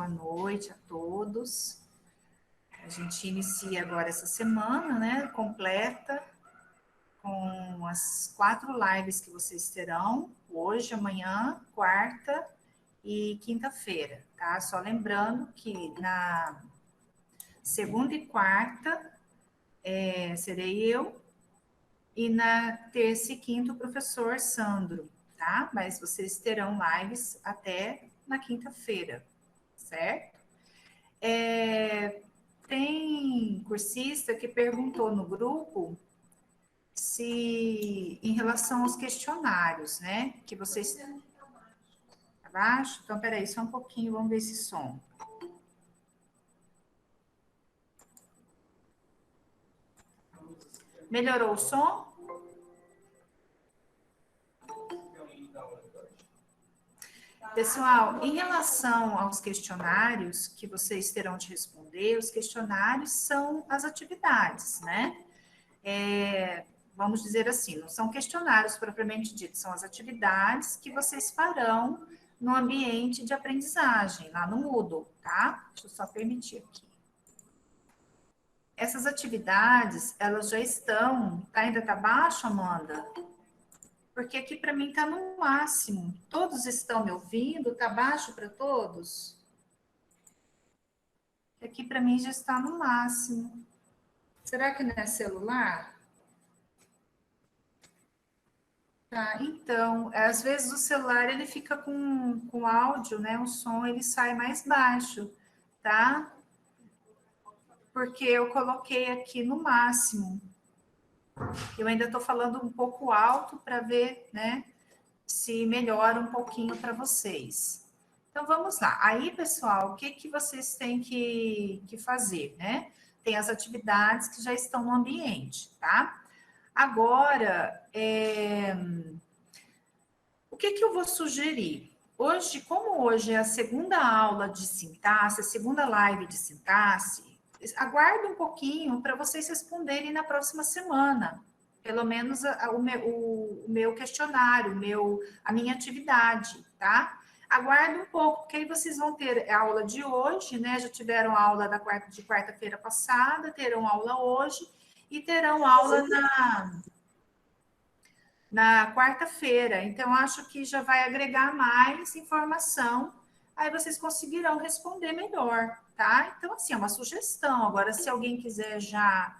boa noite a todos. A gente inicia agora essa semana, né, completa, com as 4 lives que vocês terão, hoje, amanhã, quarta e quinta-feira, tá? Só lembrando que na segunda e quarta serei eu, e na terça e quinta o professor Sandro, tá? Mas vocês terão lives até na quinta-feira, certo? Tem cursista que perguntou no grupo se, em relação aos questionários, né, que vocês... Abaixo? Então, peraí, só um pouquinho, vamos ver esse som. Melhorou o som? Pessoal, em relação aos questionários que vocês terão de responder, os questionários são as atividades, né? Vamos dizer assim, não são questionários propriamente ditos, são as atividades que vocês farão no ambiente de aprendizagem, lá no Moodle, tá? Deixa eu só permitir aqui. Essas atividades, elas já estão... Ainda tá baixo, Amanda? Porque aqui para mim está no máximo. Todos estão me ouvindo? Está baixo para todos? Aqui para mim já está no máximo. Será que não é celular? Tá, então, às vezes o celular ele fica com áudio, né? O som ele sai mais baixo, tá? Porque eu coloquei aqui no máximo. Eu ainda estou falando um pouco alto para ver, né? Se melhora um pouquinho para vocês. Então, vamos lá. Aí, pessoal, o que vocês têm que fazer, né? Tem as atividades que já estão no ambiente, tá? Agora, o que eu vou sugerir? Hoje, como hoje é a segunda aula de sintaxe, a segunda live de sintaxe, aguarde um pouquinho para vocês responderem na próxima semana. Pelo menos o meu questionário, a minha atividade, tá? Aguarde um pouco, porque aí vocês vão ter a aula de hoje, né? Já tiveram aula de quarta-feira passada, terão aula hoje e terão aula na quarta-feira. Então, acho que já vai agregar mais informação, aí vocês conseguirão responder melhor, tá? Então, assim, é uma sugestão. Agora, se alguém quiser já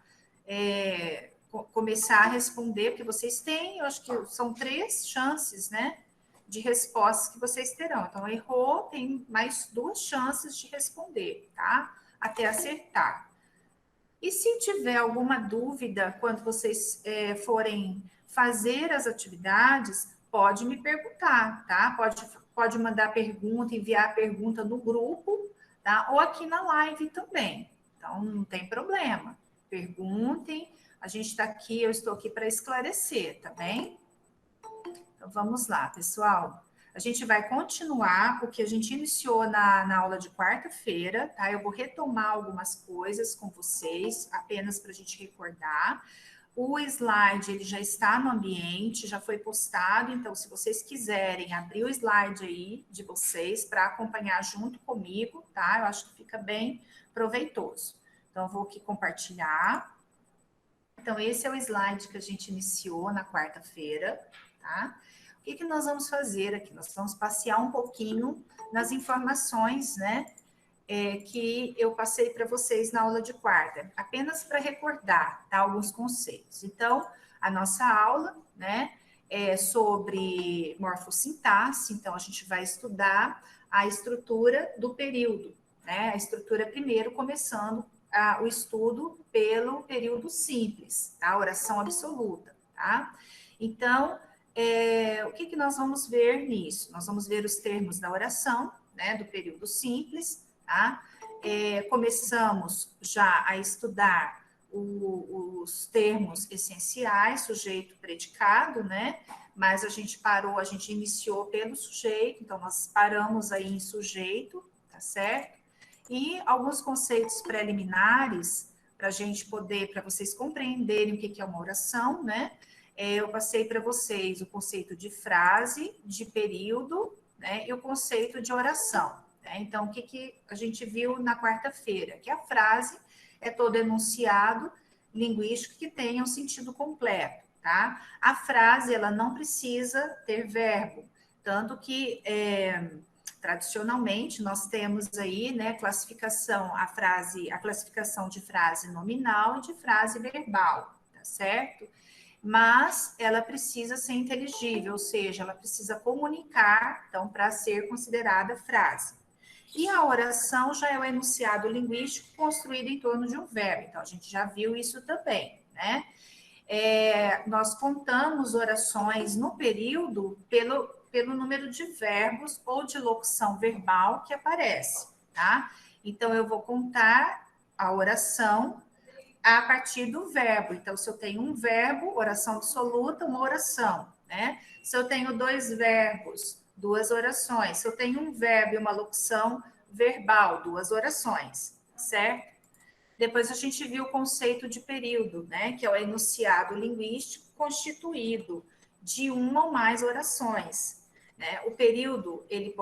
começar a responder, porque vocês têm, eu acho que são 3 chances, né, de respostas que vocês terão. Então, errou, tem mais 2 chances de responder, tá? Até acertar. E se tiver alguma dúvida quando vocês forem fazer as atividades, pode me perguntar, tá? Pode mandar pergunta, enviar pergunta no grupo, tá? Ou aqui na live também. Então, não tem problema. Perguntem, a gente está aqui, eu estou aqui para esclarecer, tá bem? Então, vamos lá, pessoal. A gente vai continuar o que a gente iniciou na aula de quarta-feira, tá? Eu vou retomar algumas coisas com vocês, apenas para a gente recordar. O slide, ele já está no ambiente, já foi postado, então, se vocês quiserem abrir o slide aí de vocês para acompanhar junto comigo, tá? Eu acho que fica bem proveitoso. Então, eu vou aqui compartilhar. Então, esse é o slide que a gente iniciou na quarta-feira, tá? O que nós vamos fazer aqui? Nós vamos passear um pouquinho nas informações, né? Que eu passei para vocês na aula de quarta, apenas para recordar, tá? Alguns conceitos. Então, a nossa aula, né? É sobre morfossintaxe, então a gente vai estudar a estrutura do período, né? A estrutura primeiro, começando o estudo pelo período simples, tá? Oração absoluta, tá? Então, o que nós vamos ver nisso? Nós vamos ver os termos da oração, né? Do período simples, tá? Começamos já a estudar os termos essenciais, sujeito, predicado, né? Mas a gente iniciou pelo sujeito, então nós paramos aí em sujeito, tá certo? E alguns conceitos preliminares, para vocês compreenderem o que é uma oração, né? Eu passei para vocês o conceito de frase, de período, né? E o conceito de oração, né? Então, o que a gente viu na quarta-feira? Que a frase é todo enunciado linguístico que tenha um sentido completo, tá? A frase, ela não precisa ter verbo, tanto que tradicionalmente nós temos aí, né, a classificação de frase nominal e de frase verbal, tá certo? Mas ela precisa ser inteligível, ou seja, ela precisa comunicar, então, para ser considerada frase. E a oração já é o enunciado linguístico construído em torno de um verbo, então a gente já viu isso também, né? Nós contamos orações no período pelo número de verbos ou de locução verbal que aparece, tá? Então, eu vou contar a oração a partir do verbo. Então, se eu tenho um verbo, oração absoluta, uma oração, né? Se eu tenho dois verbos, duas orações. Se eu tenho um verbo e uma locução verbal, duas orações, certo? Depois a gente viu o conceito de período, né? Que é o enunciado linguístico constituído de uma ou mais orações. Né? O período ele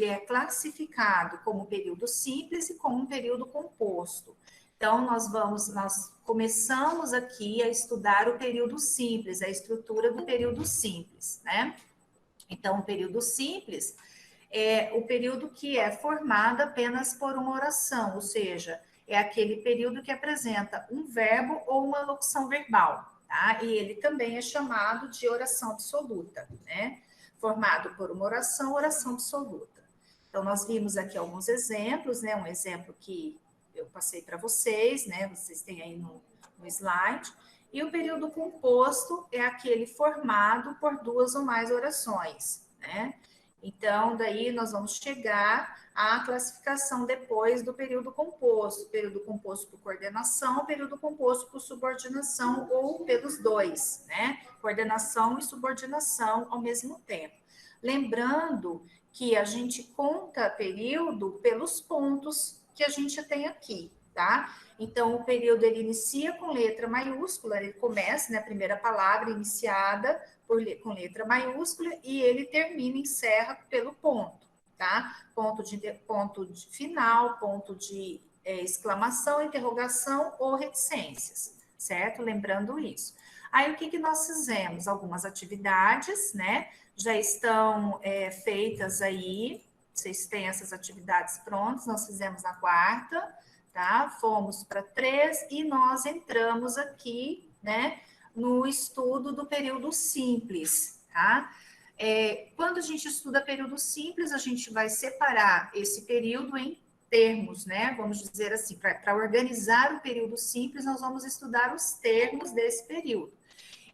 é classificado como período simples e como um período composto. Então, nós começamos aqui a estudar o período simples, a estrutura do período simples, né? Então, o período simples é o período que é formado apenas por uma oração, ou seja, é aquele período que apresenta um verbo ou uma locução verbal, tá? E ele também é chamado de oração absoluta, né? Formado por uma oração absoluta. Então, nós vimos aqui alguns exemplos, né? Um exemplo que eu passei para vocês, né? Vocês têm aí no slide. E o período composto é aquele formado por duas ou mais orações, né? Então, daí nós vamos chegar à classificação depois do período composto por coordenação, período composto por subordinação ou pelos dois, né? Coordenação e subordinação ao mesmo tempo. Lembrando que a gente conta período pelos pontos que a gente tem aqui, tá? Então, o período ele inicia com letra maiúscula, ele começa, né, a primeira palavra iniciada com letra maiúscula e ele termina, encerra pelo ponto, tá? Ponto de final, ponto de exclamação, interrogação ou reticências, certo? Lembrando isso. Aí, o que nós fizemos? Algumas atividades, né? Já estão feitas aí, vocês têm essas atividades prontas, nós fizemos na quarta, tá? Fomos para 3 e nós entramos aqui, né, no estudo do período simples, tá? Quando a gente estuda período simples, a gente vai separar esse período em termos, né? Vamos dizer assim, para organizar o período simples, nós vamos estudar os termos desse período.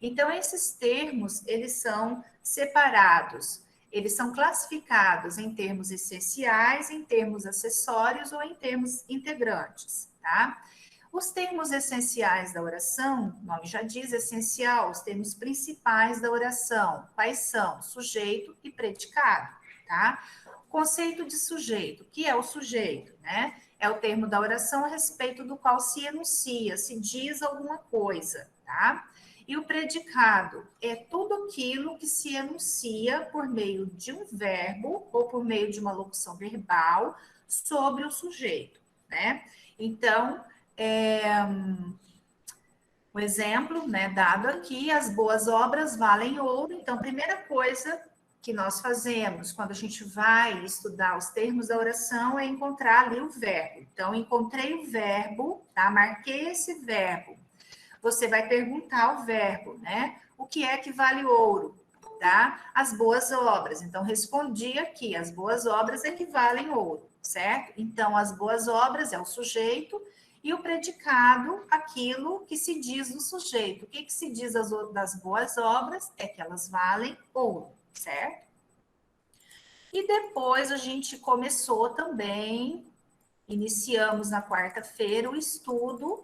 Então, esses termos, eles são separados, eles são classificados em termos essenciais, em termos acessórios ou em termos integrantes, tá? Os termos essenciais da oração, o nome já diz essencial, os termos principais da oração, quais são? Sujeito e predicado, tá? Conceito de sujeito, o que é o sujeito, né? É o termo da oração a respeito do qual se enuncia, se diz alguma coisa, tá? E o predicado é tudo aquilo que se enuncia por meio de um verbo ou por meio de uma locução verbal sobre o sujeito, né? Então, o exemplo, né, dado aqui, as boas obras valem ouro. Então, a primeira coisa que nós fazemos quando a gente vai estudar os termos da oração é encontrar ali o verbo. Então, encontrei o verbo, tá? Marquei esse verbo. Você vai perguntar ao verbo, né? O que é que vale ouro? Tá? As boas obras. Então, respondi aqui, as boas obras é que valem ouro, certo? Então, as boas obras é o sujeito e o predicado, aquilo que se diz do sujeito. O que se diz das boas obras? É que elas valem ouro, certo? E depois a gente começou também, iniciamos na quarta-feira o estudo,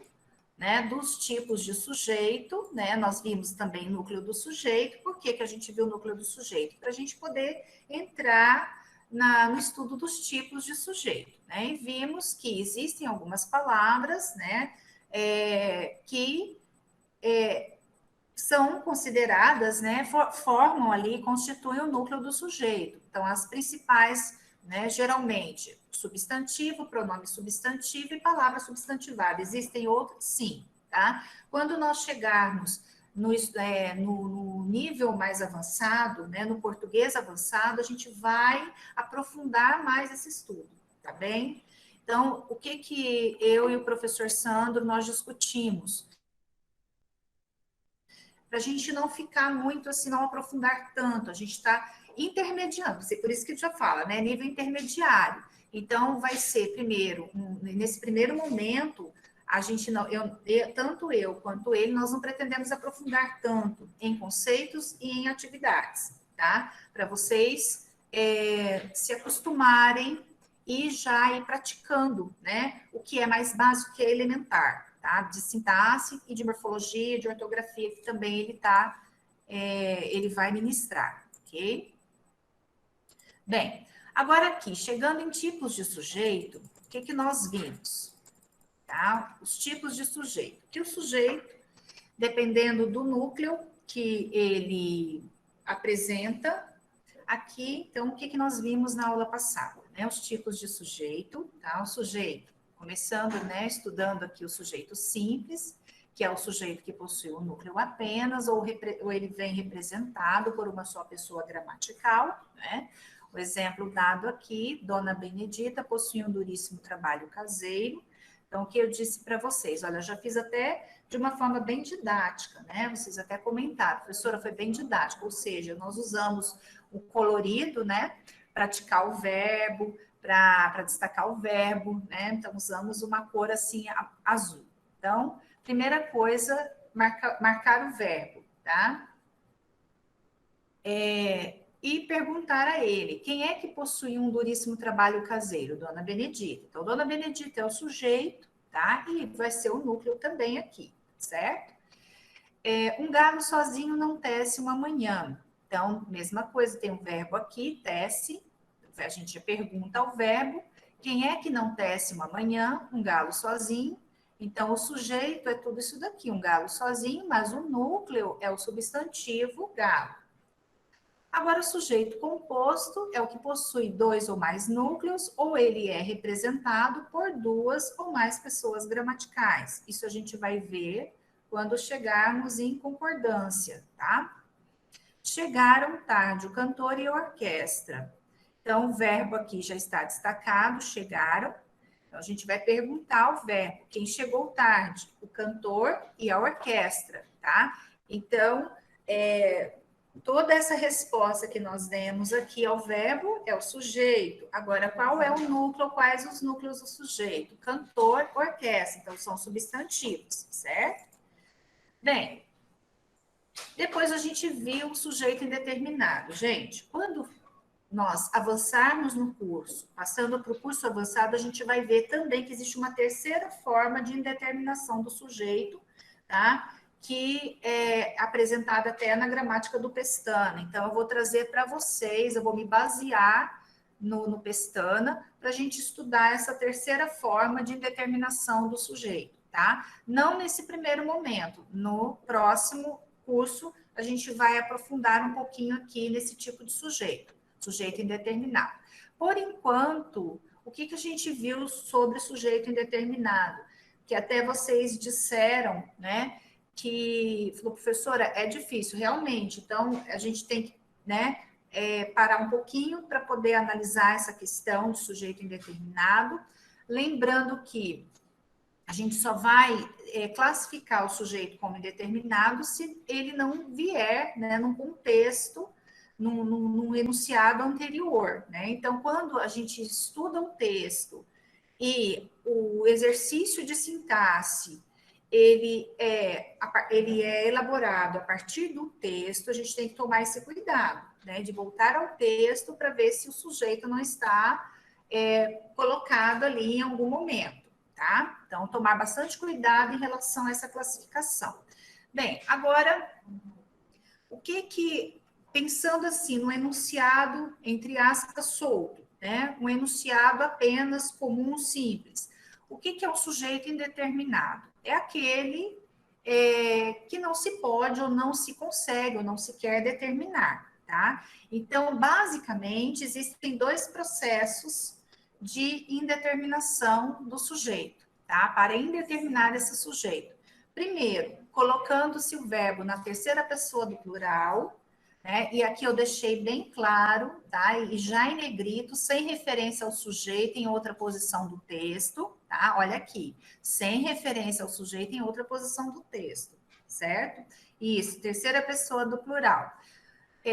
né, dos tipos de sujeito, né? Nós vimos também o núcleo do sujeito. Por que a gente viu o núcleo do sujeito? Para a gente poder entrar no estudo dos tipos de sujeito, né? E vimos que existem algumas palavras, né, que são consideradas, né, formam ali, constituem o núcleo do sujeito. Então, as principais né? Geralmente, substantivo, pronome substantivo e palavra substantivada. Existem outros? Sim, tá? Quando nós chegarmos no nível mais avançado, né, no português avançado, a gente vai aprofundar mais esse estudo, tá bem? Então, o que eu e o professor Sandro, nós discutimos? Para a gente não ficar muito assim, não aprofundar tanto, a gente está intermediando, por isso que a gente já fala, né, nível intermediário. Então, vai ser primeiro, nesse primeiro momento, a gente não, tanto eu quanto ele, nós não pretendemos aprofundar tanto em conceitos e em atividades, tá? Para vocês se acostumarem e já ir praticando, né? O que é mais básico, que é elementar, tá? De sintaxe e de morfologia, de ortografia, que também ele vai ministrar, ok? Bem, agora aqui, chegando em tipos de sujeito, o que nós vimos? Tá? Os tipos de sujeito. Que o sujeito, dependendo do núcleo que ele apresenta, aqui, então, o que nós vimos na aula passada? Né? Os tipos de sujeito, tá? O sujeito, começando, né, estudando aqui o sujeito simples, que é o sujeito que possui um núcleo apenas, ou ele vem representado por uma só pessoa gramatical, né? O exemplo dado aqui, Dona Benedita possui um duríssimo trabalho caseiro. Então, o que eu disse para vocês? Olha, eu já fiz até de uma forma bem didática, né? Vocês até comentaram, professora, foi bem didática, ou seja, nós usamos o colorido, né? Praticar o verbo, para destacar o verbo, né? Então, usamos uma cor assim, azul. Então, primeira coisa, marcar o verbo, tá? E perguntar a ele, quem é que possui um duríssimo trabalho caseiro? Dona Benedita. Então, Dona Benedita é o sujeito, tá? E vai ser o núcleo também aqui, certo? Um galo sozinho não tece uma manhã. Então, mesma coisa, tem um verbo aqui, tece. A gente pergunta ao verbo, quem é que não tece uma manhã? Um galo sozinho. Então, o sujeito é tudo isso daqui, um galo sozinho, mas o núcleo é o substantivo galo. Agora, o sujeito composto é o que possui dois ou mais núcleos, ou ele é representado por duas ou mais pessoas gramaticais. Isso a gente vai ver quando chegarmos em concordância, tá? Chegaram tarde o cantor e a orquestra. Então, o verbo aqui já está destacado, chegaram. Então, a gente vai perguntar ao verbo, quem chegou tarde? O cantor e a orquestra, tá? Então, toda essa resposta que nós demos aqui ao verbo é o sujeito. Agora, qual é o núcleo? Quais os núcleos do sujeito? Cantor, orquestra. Então, são substantivos, certo? Bem, depois a gente viu o sujeito indeterminado. Gente, quando nós avançarmos no curso, passando para o curso avançado, a gente vai ver também que existe uma terceira forma de indeterminação do sujeito, tá? Que é apresentada até na gramática do Pestana. Então, eu vou trazer para vocês, eu vou me basear no Pestana para a gente estudar essa terceira forma de indeterminação do sujeito, tá? Não nesse primeiro momento, no próximo curso, a gente vai aprofundar um pouquinho aqui nesse tipo de sujeito indeterminado. Por enquanto, o que a gente viu sobre sujeito indeterminado? Que até vocês disseram, né? Que falou, professora, é difícil, realmente. Então, a gente tem que, né, parar um pouquinho para poder analisar essa questão de sujeito indeterminado. Lembrando que a gente só vai classificar o sujeito como indeterminado se ele não vier, né, num contexto, num enunciado anterior, né? Então, quando a gente estuda um texto e o exercício de sintaxe ele é elaborado a partir do texto, a gente tem que tomar esse cuidado, né? De voltar ao texto para ver se o sujeito não está colocado ali em algum momento, tá? Então, tomar bastante cuidado em relação a essa classificação. Bem, agora, pensando assim, no enunciado, entre aspas, solto, né? Um enunciado apenas comum, simples. O que é o sujeito indeterminado? É aquele que não se pode ou não se consegue ou não se quer determinar, tá? Então, basicamente, existem dois processos de indeterminação do sujeito, tá? Para indeterminar esse sujeito. Primeiro, colocando-se o verbo na terceira pessoa do plural, né? E aqui eu deixei bem claro, tá? E já em negrito, sem referência ao sujeito em outra posição do texto, tá? Olha aqui, sem referência ao sujeito em outra posição do texto, certo? Isso, terceira pessoa do plural.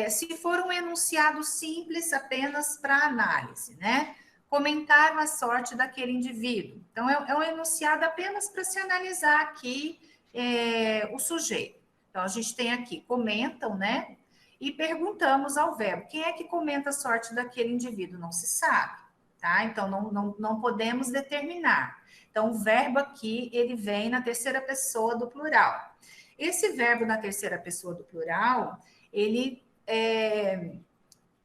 Se for um enunciado simples apenas para análise, né? Comentar a sorte daquele indivíduo. Então, é um enunciado apenas para se analisar aqui o sujeito. Então, a gente tem aqui, comentam, né? E perguntamos ao verbo, quem é que comenta a sorte daquele indivíduo? Não se sabe, tá? Então, não podemos determinar. Então, o verbo aqui, ele vem na terceira pessoa do plural. Esse verbo na terceira pessoa do plural, ele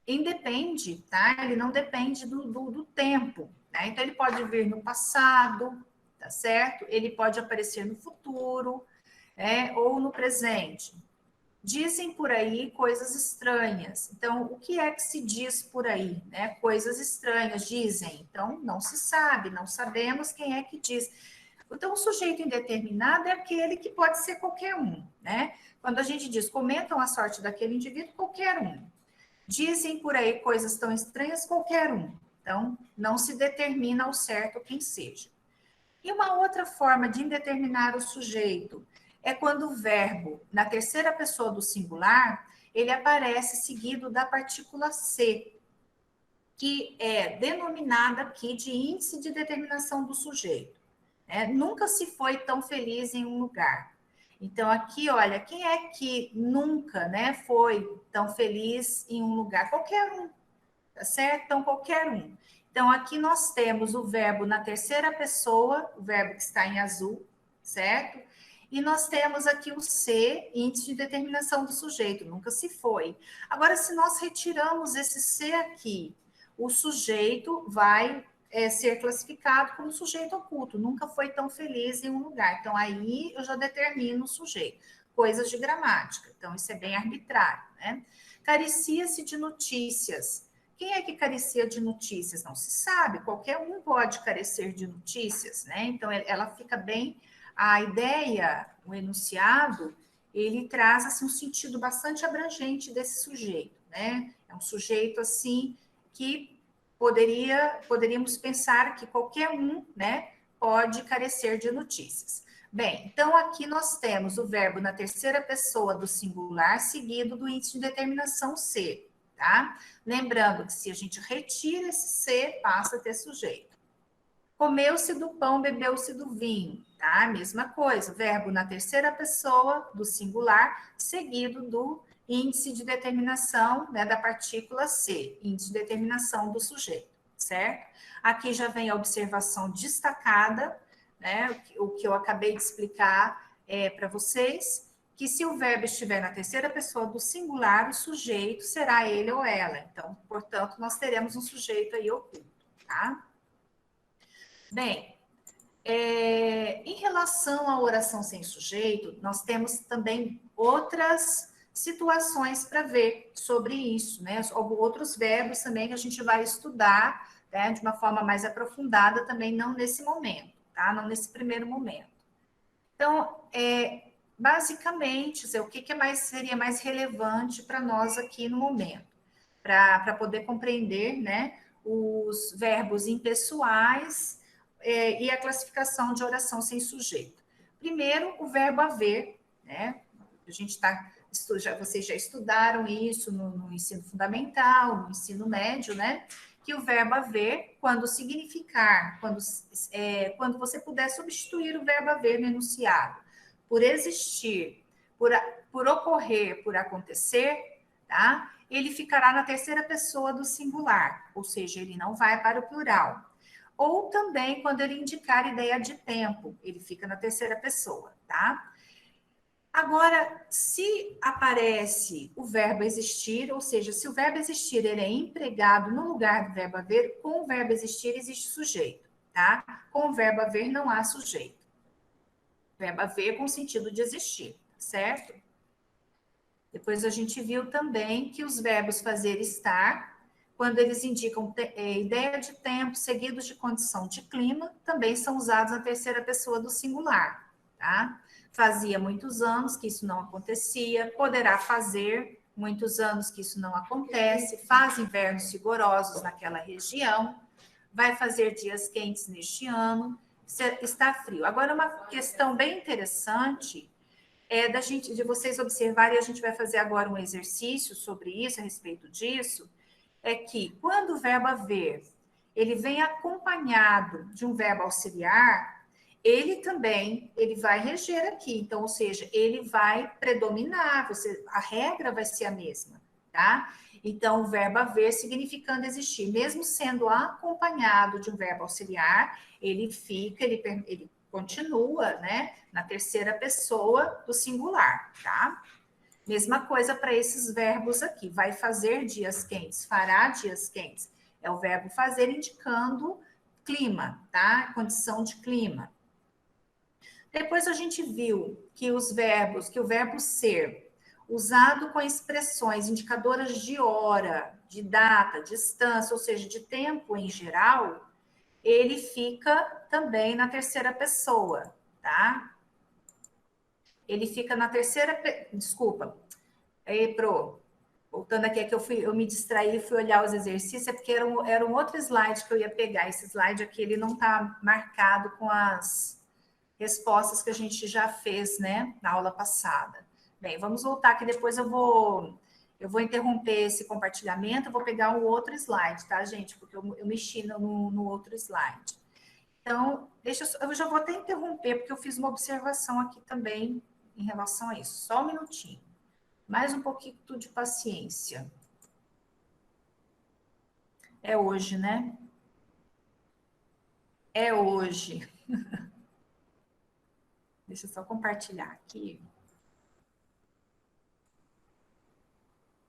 independe, tá? Ele não depende do tempo, né? Então, ele pode vir no passado, tá certo? Ele pode aparecer no futuro, ou no presente. Dizem por aí coisas estranhas. Então, o que é que se diz por aí, né? Coisas estranhas, dizem. Então, não se sabe, não sabemos quem é que diz. Então, o sujeito indeterminado é aquele que pode ser qualquer um, né? Quando a gente diz, comentam a sorte daquele indivíduo, qualquer um. Dizem por aí coisas tão estranhas, qualquer um. Então, não se determina ao certo quem seja. E uma outra forma de indeterminar o sujeito é quando o verbo, na terceira pessoa do singular, ele aparece seguido da partícula C, que é denominada aqui de índice de determinação do sujeito. Nunca se foi tão feliz em um lugar. Então, aqui, olha, quem é que nunca, né, foi tão feliz em um lugar? Qualquer um, tá certo? Então, qualquer um. Então, aqui nós temos o verbo na terceira pessoa, o verbo que está em azul, certo? E nós temos aqui o C, índice de determinação do sujeito, nunca se foi. Agora, se nós retiramos esse C aqui, o sujeito vai ser classificado como sujeito oculto, nunca foi tão feliz em um lugar. Então, aí eu já determino o sujeito. Coisas de gramática. Então, isso é bem arbitrário, né? Caricia-se de notícias. Quem é que carecia de notícias? Não se sabe, qualquer um pode carecer de notícias, né? Então, ela fica bem. A ideia, o enunciado, ele traz assim, um sentido bastante abrangente desse sujeito, né? É um sujeito assim que poderíamos pensar que qualquer um, né, pode carecer de notícias. Bem, então aqui nós temos o verbo na terceira pessoa do singular, seguido do índice de determinação ser, tá? Lembrando que se a gente retira esse ser, passa a ter sujeito. Comeu-se do pão, bebeu-se do vinho, tá? Mesma coisa, verbo na terceira pessoa do singular, seguido do índice de determinação, né, da partícula ser, índice de determinação do sujeito, certo? Aqui já vem a observação destacada, né, o que eu acabei de explicar para vocês, que se o verbo estiver na terceira pessoa do singular, o sujeito será ele ou ela. Então, portanto, nós teremos um sujeito aí oculto, tá? Bem, em relação à oração sem sujeito, nós temos também outras situações para ver sobre isso, né? Outros verbos também que a gente vai estudar, né, de uma forma mais aprofundada também, não nesse momento, tá? Não nesse primeiro momento. Então, basicamente, o que seria mais relevante para nós aqui no momento, para poder compreender, né, os verbos impessoais e a classificação de oração sem sujeito. Primeiro, o verbo haver, né? A gente vocês já estudaram isso no ensino fundamental, no ensino médio, né? Que o verbo haver, quando significar, quando você puder substituir o verbo haver no enunciado, por existir, por ocorrer, por acontecer, tá? Ele ficará na terceira pessoa do singular, ou seja, ele não vai para o plural. Ou também quando ele indicar ideia de tempo, ele fica na terceira pessoa, tá? Agora, se aparece o verbo existir, ou seja, se o verbo existir ele é empregado no lugar do verbo haver, com o verbo existir existe sujeito, tá? Com o verbo haver não há sujeito. Verbo haver com sentido de existir, certo? Depois a gente viu também que os verbos fazer e estar, quando eles indicam ideia de tempo seguidos de condição de clima, também são usados na terceira pessoa do singular, tá? Fazia muitos anos que isso não acontecia, poderá fazer muitos anos que isso não acontece, faz invernos rigorosos naquela região, vai fazer dias quentes neste ano, está frio. Agora, uma questão bem interessante de vocês observarem, e a gente vai fazer agora um exercício sobre isso, a respeito disso, é que quando o verbo haver, ele vem acompanhado de um verbo auxiliar, ele vai reger aqui, então, ou seja, ele vai predominar, a regra vai ser a mesma, tá? Então, o verbo haver significando existir, mesmo sendo acompanhado de um verbo auxiliar, ele continua, né, na terceira pessoa do singular, tá? Mesma coisa para esses verbos aqui. Vai fazer dias quentes, fará dias quentes. É o verbo fazer indicando clima, tá? Condição de clima. Depois a gente viu que que o verbo ser, usado com expressões indicadoras de hora, de data, distância, ou seja, de tempo em geral, ele fica também na terceira pessoa, tá? Ele fica na terceira, desculpa, aí, voltando aqui, é que eu me distraí e fui olhar os exercícios, é porque era um outro slide que eu ia pegar. Esse slide aqui, ele não está marcado com as respostas que a gente já fez, né, na aula passada. Bem, vamos voltar que depois eu vou interromper esse compartilhamento, eu vou pegar um outro slide, tá, gente? Porque eu mexi no outro slide. Então, eu já vou até interromper, porque eu fiz uma observação aqui também em relação a isso. Só um minutinho. Mais um pouquinho de paciência. É hoje, né? É hoje. Deixa eu só compartilhar aqui.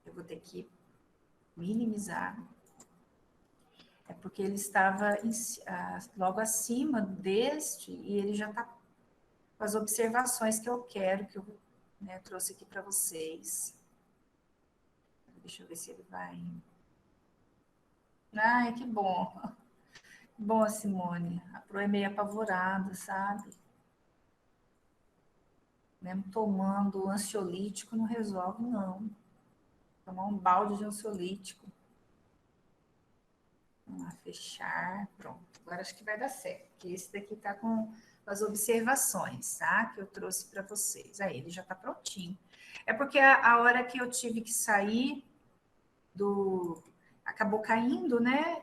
Eu vou ter que minimizar. É porque ele estava logo acima deste e ele já está com as observações que eu quero, que eu, né, trouxe aqui para vocês. Deixa eu ver se ele vai. Ai, que bom. Bom, Simone. A Pro é meio apavorada, sabe? Mesmo tomando ansiolítico não resolve, não. Tomar um balde de ansiolítico. Vamos lá, fechar. Pronto. Agora acho que vai dar certo. Porque esse daqui está com as observações, tá? Que eu trouxe para vocês. Aí, ele já está prontinho. É porque a hora que eu tive que sair acabou caindo, né?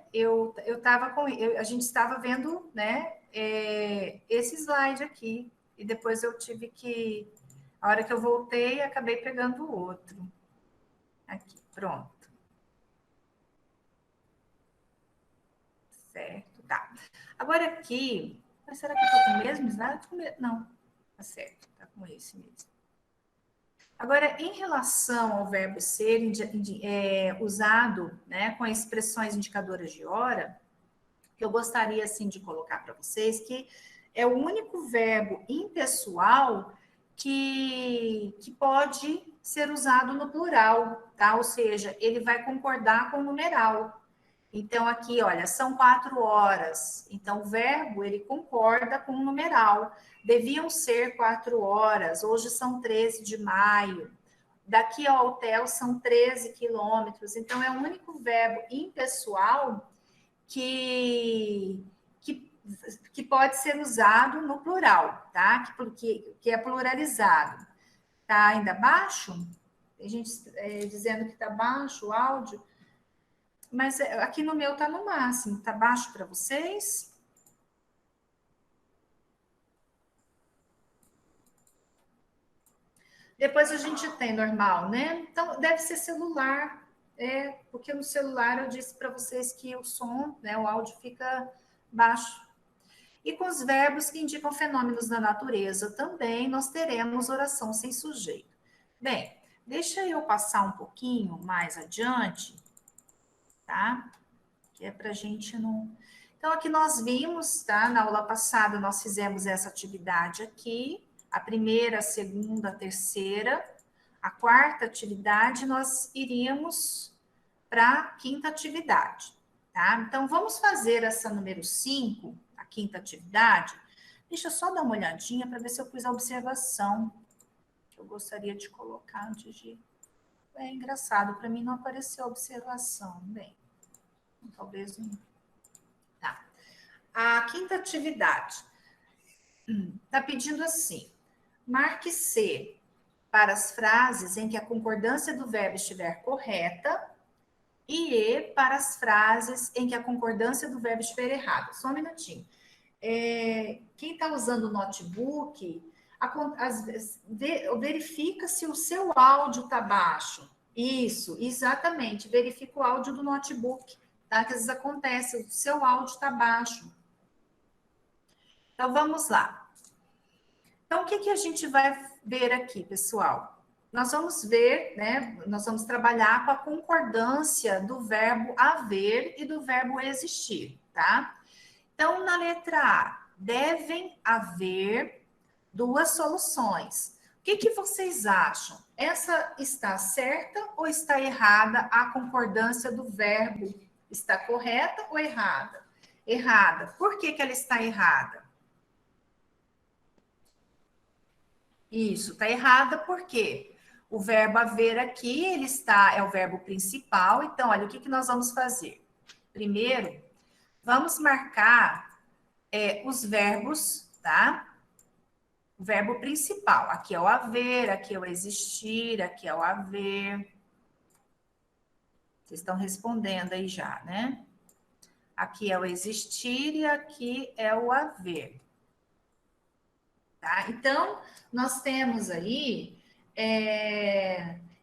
A gente estava vendo, né? Esse slide aqui. E depois eu tive que. A hora que eu voltei, acabei pegando o outro. Aqui, pronto. Certo, tá. Agora aqui, mas será que eu tô com o mesmo slide? Não, tá certo, tá com esse mesmo. Agora, em relação ao verbo ser usado, né, com expressões indicadoras de hora, que eu gostaria, assim, de colocar para vocês, que é o único verbo impessoal que pode ser usado no plural, tá? Ou seja, ele vai concordar com o numeral. Então, aqui, olha, são 4 horas. Então, o verbo, ele concorda com o numeral. Deviam ser 4 horas. Hoje são 13 de maio. Daqui ao hotel são 13 quilômetros. Então, é o único verbo impessoal que, que, que pode ser usado no plural, tá? Que é pluralizado. Tá ainda baixo? Tem gente dizendo que está baixo o áudio. Mas aqui no meu tá no máximo. Tá baixo para vocês? Depois a gente tem normal, né? Então, deve ser celular. Porque no celular eu disse para vocês que o som, né, o áudio fica baixo. E com os verbos que indicam fenômenos da natureza também, nós teremos oração sem sujeito. Bem, deixa eu passar um pouquinho mais adiante, tá? Que é para a gente não. Então, aqui nós vimos, tá? Na aula passada, nós fizemos essa atividade aqui, a primeira, a segunda, a terceira. a quarta atividade, nós iríamos para a quinta atividade, tá? Então, vamos fazer essa número 5, a quinta atividade. Deixa eu só dar uma olhadinha para ver se eu pus a observação que eu gostaria de colocar antes de... É engraçado, para mim não apareceu a observação. Bem, talvez não. Tá. A quinta atividade está pedindo assim: marque C para as frases em que a concordância do verbo estiver correta e E para as frases em que a concordância do verbo estiver errada. Só um minutinho. Quem está usando o notebook, às vezes, verifica se o seu áudio está baixo. Isso, exatamente. Verifica o áudio do notebook, tá? Que às vezes acontece, o seu áudio está baixo. Então, vamos lá. Então, o que a gente vai ver aqui, pessoal? Nós vamos ver, né? Nós vamos trabalhar com a concordância do verbo haver e do verbo existir, tá? Então, na letra A, devem haver duas soluções. O que vocês acham? Essa está certa ou está errada? A concordância do verbo está correta ou errada? Errada. Por que ela está errada? Isso, está errada porque o verbo haver aqui, ele é o verbo principal. Então, olha, o que nós vamos fazer? Primeiro, vamos marcar os verbos, tá? O verbo principal. Aqui é o haver, aqui é o existir, aqui é o haver. Vocês estão respondendo aí já, né? Aqui é o existir e aqui é o haver. Tá? Então, nós temos aí...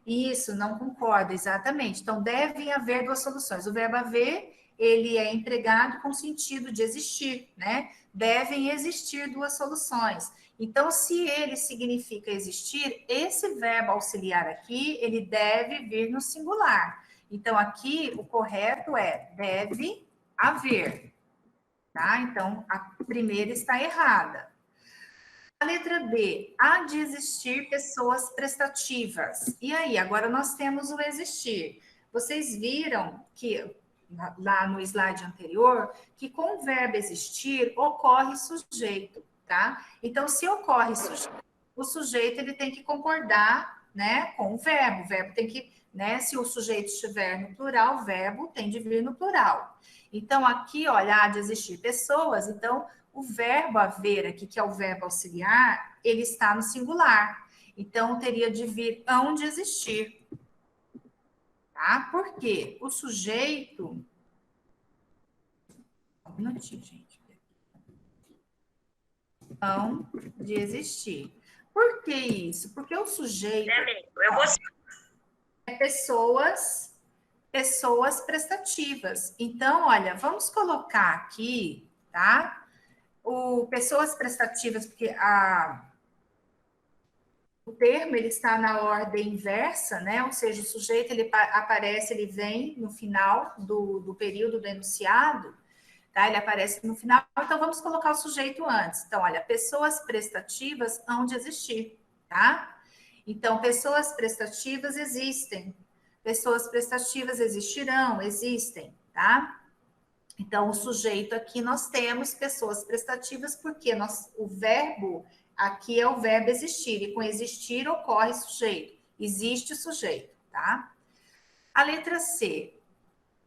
Isso, não concordo, exatamente. Então, devem haver duas soluções. O verbo haver, ele é empregado com sentido de existir, né? Devem existir duas soluções. Então, se ele significa existir, esse verbo auxiliar aqui, ele deve vir no singular. Então, aqui, o correto é deve haver, tá? Então, a primeira está errada. A letra B, há de existir pessoas prestativas. E aí, agora nós temos o existir. Vocês viram que, lá no slide anterior, que com o verbo existir, ocorre sujeito, tá? Então, se ocorre sujeito, o sujeito ele tem que concordar, né, com o verbo tem que, né, se o sujeito estiver no plural, o verbo tem de vir no plural. Então, aqui, olha, há de existir pessoas, então... O verbo haver aqui, que é o verbo auxiliar, ele está no singular. Então, teria de vir hão de existir. Tá? Por quê? O sujeito... Um minutinho, gente. Hão de existir. Por que isso? Porque o sujeito... É pessoas prestativas. Então, olha, vamos colocar aqui, tá? Pessoas prestativas, porque o termo ele está na ordem inversa, né? Ou seja, o sujeito ele aparece, ele vem no final do período do enunciado, tá? Ele aparece no final, então vamos colocar o sujeito antes. Então, olha, pessoas prestativas hão de existir, tá? Então, pessoas prestativas existem, pessoas prestativas existirão, existem, tá? Então, o sujeito aqui nós temos pessoas prestativas, porque o verbo aqui é o verbo existir, e com existir ocorre sujeito. Existe sujeito, tá? A letra C.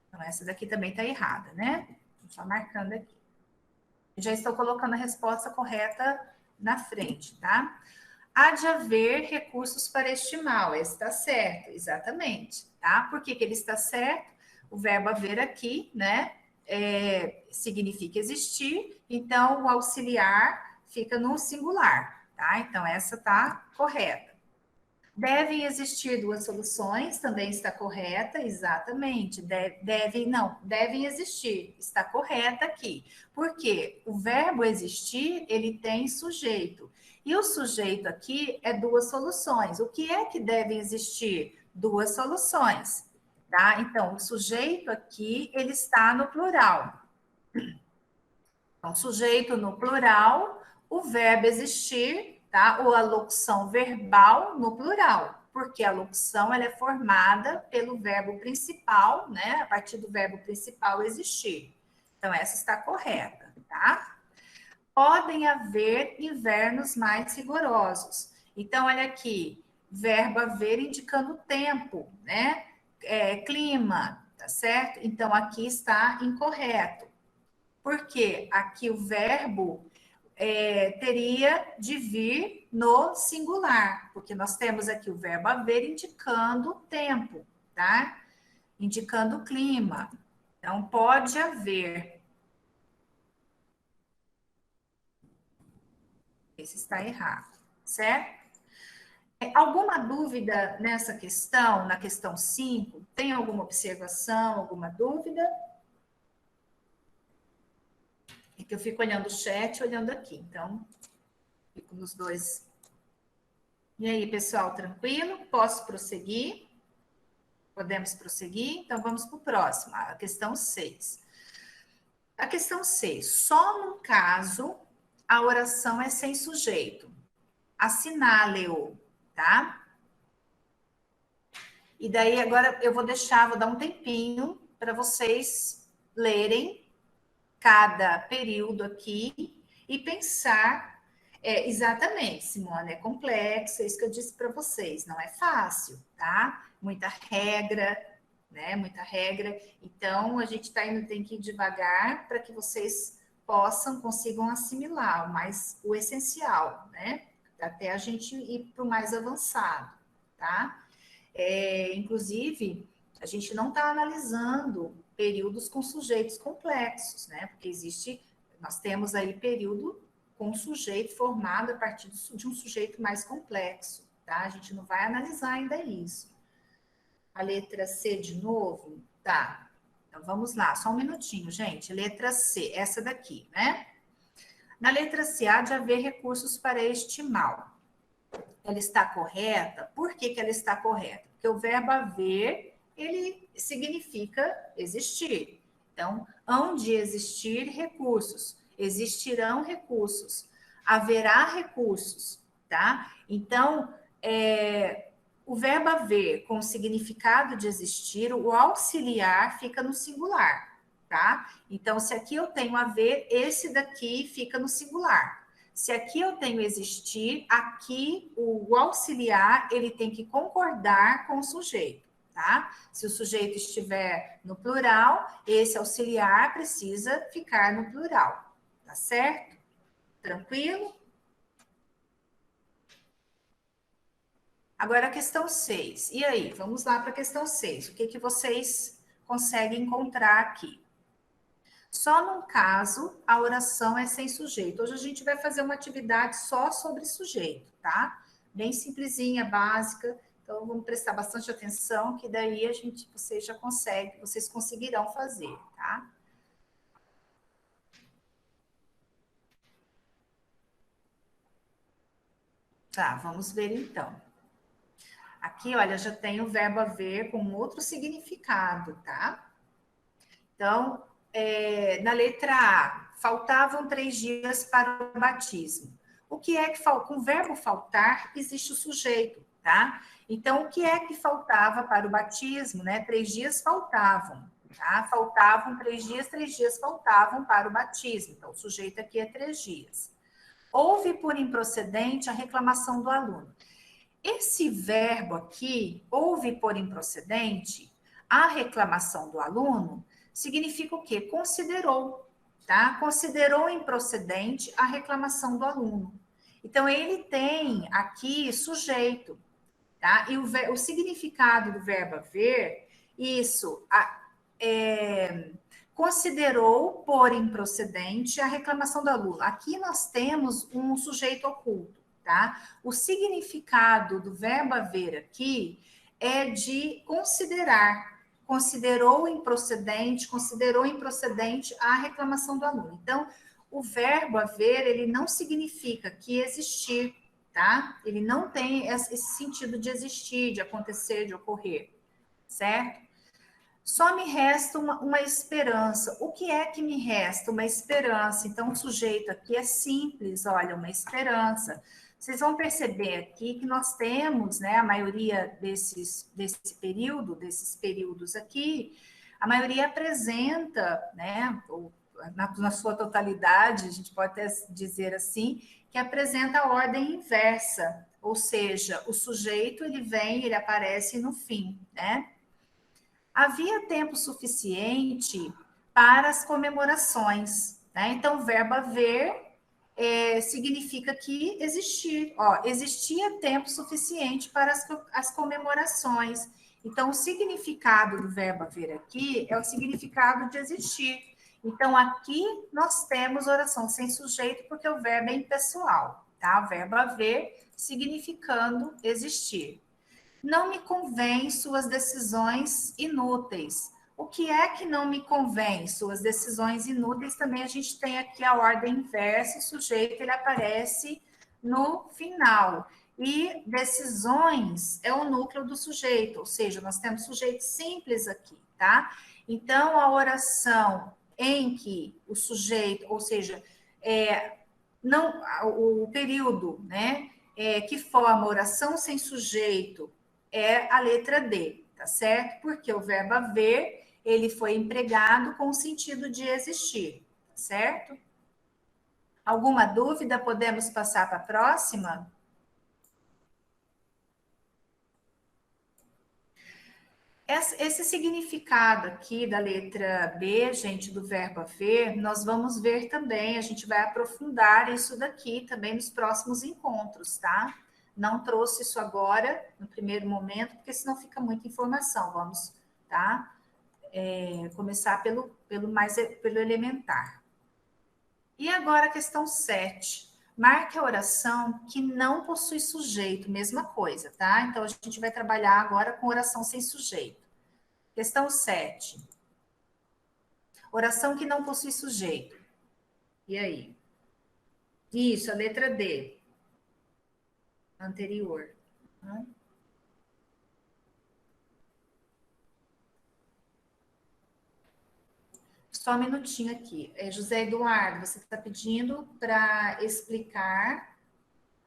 Então, essa daqui também está errada, né? Só marcando aqui. Já estou colocando a resposta correta na frente, tá? Há de haver recursos para este mal. Esse está certo, exatamente, tá? Por que ele está certo? O verbo haver aqui, né? Significa existir, então o auxiliar fica no singular, tá? Então, essa tá correta. Devem existir duas soluções, também está correta, exatamente. Devem existir, está correta aqui. Porque o verbo existir, ele tem sujeito. E o sujeito aqui é duas soluções. O que é que devem existir? Duas soluções. Tá? Então, o sujeito aqui, ele está no plural. Então, sujeito no plural, o verbo existir, tá? Ou a locução verbal no plural. porque a locução ela é formada pelo verbo principal, né? A partir do verbo principal existir. Então, essa está correta, tá? Podem haver invernos mais rigorosos. Então, olha aqui, verbo haver indicando tempo, né? Clima, tá certo? Então, aqui está incorreto. Porque aqui o verbo teria de vir no singular, porque nós temos aqui o verbo haver indicando tempo, tá? Indicando clima. Então, pode haver. Esse está errado, certo? Alguma dúvida nessa questão, na questão 5? Tem alguma observação, alguma dúvida? É que eu fico olhando o chat, olhando aqui, então, fico nos dois. E aí, pessoal, tranquilo? Posso prosseguir? Podemos prosseguir? Então, vamos para o próximo, a questão 6. A questão 6. Só num caso a oração é sem sujeito. Assinale-o, tá? E daí, agora eu vou dar um tempinho para vocês lerem cada período aqui e pensar. Exatamente, Simone, é complexo, é isso que eu disse para vocês, não é fácil, tá? Muita regra, né? Muita regra. Então, a gente tem que ir devagar para que vocês consigam assimilar o essencial, né? Até a gente ir para o mais avançado, tá? Inclusive, a gente não está analisando períodos com sujeitos complexos, né? Porque nós temos aí período com sujeito formado a partir de um sujeito mais complexo, tá? A gente não vai analisar ainda isso. A letra C de novo? Tá. Então, vamos lá, só um minutinho, gente. Letra C, essa daqui, né? Na letra C, há de haver recursos para este mal. Ela está correta? Por que ela está correta? Porque o verbo haver, ele significa existir. Então, hão de existir recursos, existirão recursos, haverá recursos, tá? Então, o verbo haver com o significado de existir, o auxiliar fica no singular, tá? Então, se aqui eu tenho haver, esse daqui fica no singular. Se aqui eu tenho existir, aqui o auxiliar, ele tem que concordar com o sujeito, tá? Se o sujeito estiver no plural, esse auxiliar precisa ficar no plural, tá certo? Tranquilo? Agora a questão 6. E aí, vamos lá para a questão 6. O que vocês conseguem encontrar aqui? Só num caso, a oração é sem sujeito. Hoje a gente vai fazer uma atividade só sobre sujeito, tá? Bem simplesinha, básica. Então, vamos prestar bastante atenção, que daí vocês conseguirão fazer, tá? Tá, vamos ver então. Aqui, olha, já tem o verbo haver com outro significado, tá? Então, na letra A, faltavam 3 dias para o batismo. O que é que falta? Com o verbo faltar, existe o sujeito, tá? Então, o que é que faltava para o batismo, né? 3 dias faltavam, tá? Faltavam 3 dias faltavam para o batismo. Então, o sujeito aqui é 3 dias. Houve por improcedente a reclamação do aluno. Esse verbo aqui, houve por improcedente, a reclamação do aluno, significa o quê? Considerou, tá? Considerou improcedente a reclamação do aluno. Então, ele tem aqui sujeito, tá? E o significado do verbo haver, considerou por improcedente a reclamação do aluno. Aqui nós temos um sujeito oculto, tá? O significado do verbo haver aqui é de considerar. Considerou improcedente a reclamação do aluno. Então, o verbo haver, ele não significa que existir, tá? Ele não tem esse sentido de existir, de acontecer, de ocorrer, certo? Só me resta uma esperança. O que é que me resta? Uma esperança. Então, o sujeito aqui é simples, olha, uma esperança. Vocês vão perceber aqui que nós temos, né, a maioria desses períodos aqui, a maioria apresenta, né, na sua totalidade, a gente pode até dizer assim, que apresenta a ordem inversa, ou seja, o sujeito ele vem, ele aparece no fim, né? Havia tempo suficiente para as comemorações, né? Então, o verbo haver significa que existir. Ó, existia tempo suficiente para as comemorações. Então, o significado do verbo haver aqui é o significado de existir. Então, aqui nós temos oração sem sujeito, porque o verbo é impessoal, tá? O verbo haver significando existir. Não me convém suas decisões inúteis. O que é que não me convém? Suas decisões inúteis, também a gente tem aqui a ordem inversa, o sujeito ele aparece no final. E decisões é o núcleo do sujeito, ou seja, nós temos sujeito simples aqui, tá? Então, a oração em que o sujeito, ou seja, não, o período, né, que forma oração sem sujeito é a letra D, tá certo? Porque o verbo haver, ele foi empregado com o sentido de existir, tá certo? Alguma dúvida? Podemos passar para a próxima? Esse significado aqui da letra B, gente, do verbo haver, nós vamos ver também, a gente vai aprofundar isso daqui também nos próximos encontros, tá? Não trouxe isso agora, no primeiro momento, porque senão fica muita informação. Vamos, tá? Começar pelo elementar. E agora a questão 7. Marque a oração que não possui sujeito, mesma coisa, tá? Então, a gente vai trabalhar agora com oração sem sujeito. Questão 7. Oração que não possui sujeito. E aí? Isso, a letra D. Anterior. Só um minutinho aqui. José Eduardo, você está pedindo para explicar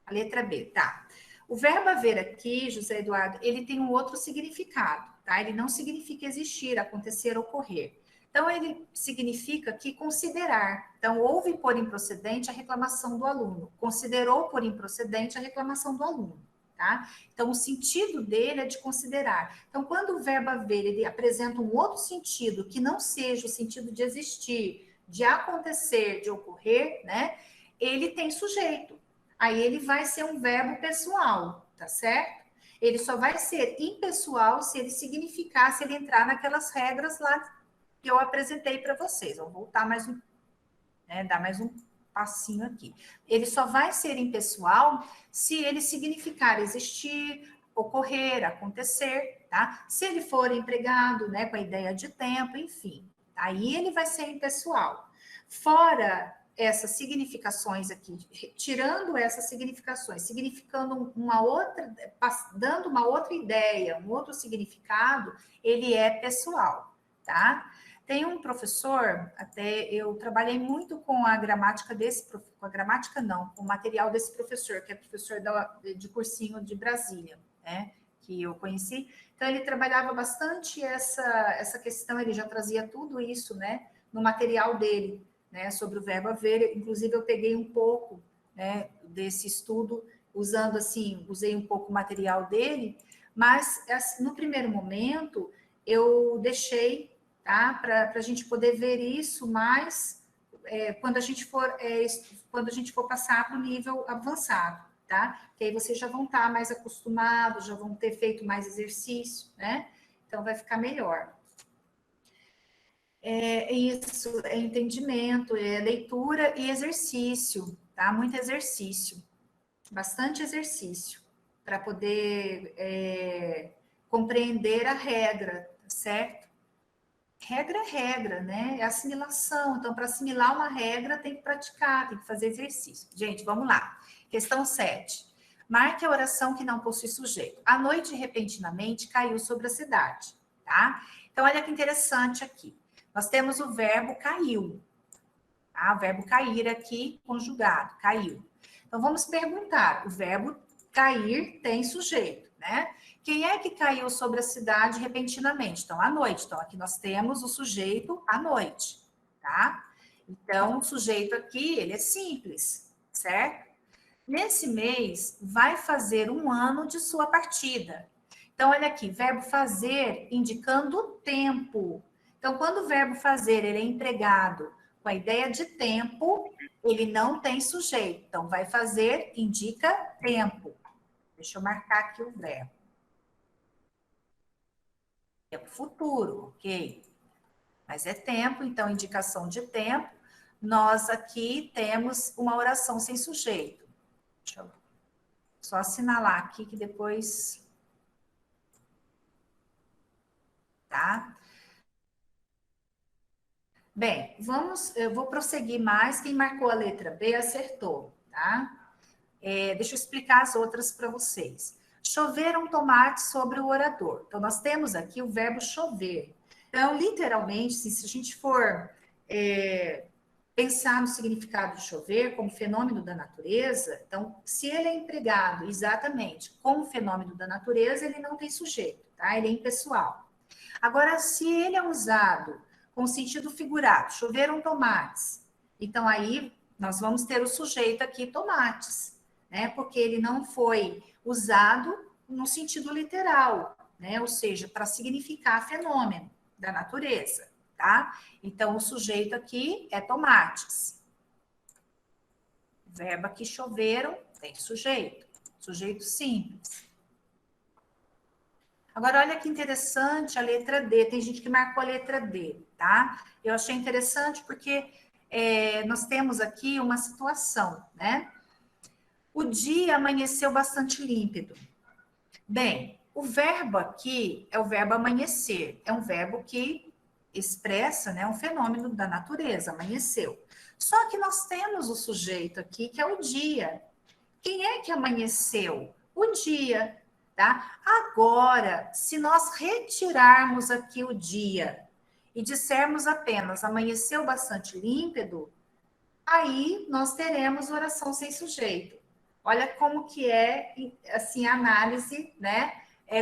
a letra B, tá? O verbo haver aqui, José Eduardo, ele tem um outro significado, tá? Ele não significa existir, acontecer, ocorrer. Então, ele significa que considerar. Então, houve por improcedente a reclamação do aluno. Considerou por improcedente a reclamação do aluno. Tá? Então, o sentido dele é de considerar. Então, quando o verbo haver ele apresenta um outro sentido que não seja o sentido de existir, de acontecer, de ocorrer, né? Ele tem sujeito. Aí ele vai ser um verbo pessoal, tá certo? Ele só vai ser impessoal se ele significar, se ele entrar naquelas regras lá que eu apresentei para vocês. Vou voltar mais dar mais um passinho aqui. Ele só vai ser impessoal se ele significar existir, ocorrer, acontecer, tá? Se ele for empregado, né, com a ideia de tempo, enfim, aí ele vai ser impessoal. Fora essas significações aqui, tirando essas significações, significando uma outra, dando uma outra ideia, um outro significado, ele é pessoal, tá? Tem um professor, até eu trabalhei muito com a gramática com a gramática não, com o material desse professor, que é professor de cursinho de Brasília, né, que eu conheci. Então, ele trabalhava bastante essa questão, ele já trazia tudo isso, né, no material dele, né, sobre o verbo haver. Inclusive, eu peguei um pouco, né, desse estudo, usei um pouco o material dele, mas, no primeiro momento, eu deixei, tá? Para a gente poder ver isso mais quando a gente for passar para o nível avançado, tá? Que aí vocês já vão estar mais acostumados, já vão ter feito mais exercício, né? Então vai ficar melhor. Isso, é entendimento, é leitura e exercício, tá? Muito exercício, bastante exercício, para poder compreender a regra, certo? Regra é regra, né? É assimilação. Então, para assimilar uma regra, tem que praticar, tem que fazer exercício. Gente, vamos lá. Questão 7. Marque a oração que não possui sujeito. A noite, repentinamente, caiu sobre a cidade, tá? Então, olha que interessante aqui. Nós temos o verbo caiu, tá? O verbo cair aqui, conjugado, caiu. Então, vamos perguntar, o verbo cair tem sujeito, né? Quem é que caiu sobre a cidade repentinamente? Então, à noite. Então, aqui nós temos o sujeito à noite, tá? Então, o sujeito aqui, ele é simples, certo? Nesse mês, vai fazer 1 ano de sua partida. Então, olha aqui, verbo fazer indicando o tempo. Então, quando o verbo fazer ele é empregado com a ideia de tempo, ele não tem sujeito. Então, vai fazer indica tempo. Deixa eu marcar aqui o verbo. Tempo futuro, ok? Mas é tempo, então, indicação de tempo. Nós aqui temos uma oração sem sujeito. Deixa eu só assinalar aqui que depois... Tá? Bem, eu vou prosseguir mais. Quem marcou a letra B acertou, tá? Deixa eu explicar as outras para vocês. Choveram tomates sobre o orador. Então, nós temos aqui o verbo chover. Então, literalmente, se a gente for pensar no significado de chover como fenômeno da natureza, então, se ele é empregado exatamente como fenômeno da natureza, ele não tem sujeito, tá? Ele é impessoal. Agora, se ele é usado com sentido figurado, choveram tomates, então aí nós vamos ter o sujeito aqui, tomates, né? Porque ele não foi usado no sentido literal, né? Ou seja, para significar fenômeno da natureza, tá? Então, o sujeito aqui é tomates. Verbo aqui choveram, tem sujeito. Sujeito simples. Agora, olha que interessante a letra D. Tem gente que marcou a letra D, tá? Eu achei interessante porque nós temos aqui uma situação, né? O dia amanheceu bastante límpido. Bem, o verbo aqui é o verbo amanhecer. É um verbo que expressa, né, um fenômeno da natureza, amanheceu. Só que nós temos o sujeito aqui, que é o dia. Quem é que amanheceu? O dia. Tá? Agora, se nós retirarmos aqui o dia e dissermos apenas amanheceu bastante límpido, aí nós teremos oração sem sujeito. Olha como que é assim a análise, né,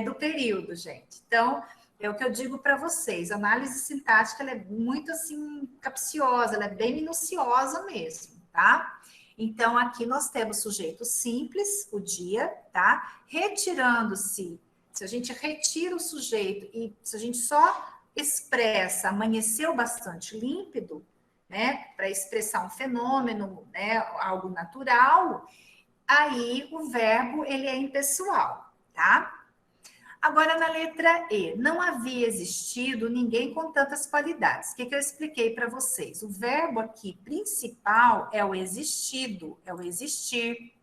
do período, gente. Então, é o que eu digo para vocês, a análise sintática ela é muito assim capciosa, ela é bem minuciosa mesmo, tá? Então, aqui nós temos sujeito simples, o dia, tá? Retirando-se, se a gente retira o sujeito e se a gente só expressa amanheceu bastante límpido, né, para expressar um fenômeno, né, algo natural, aí o verbo ele é impessoal, tá? Agora, na letra E, não havia existido ninguém com tantas qualidades. O que eu expliquei para vocês? O verbo aqui principal é o existido, é o existir,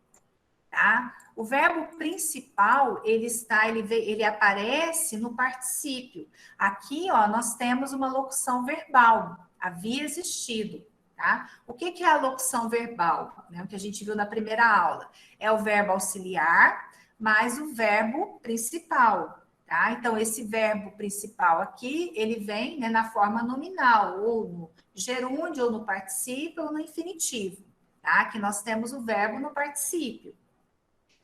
tá? O verbo principal, ele aparece no particípio. Aqui, ó, nós temos uma locução verbal, havia existido, tá? O que é a locução verbal? Né? O que a gente viu na primeira aula. É o verbo auxiliar mais o verbo principal, tá? Então, esse verbo principal aqui, ele vem, né, na forma nominal, ou no gerúndio, ou no particípio, ou no infinitivo, tá? Aqui nós temos o verbo no particípio.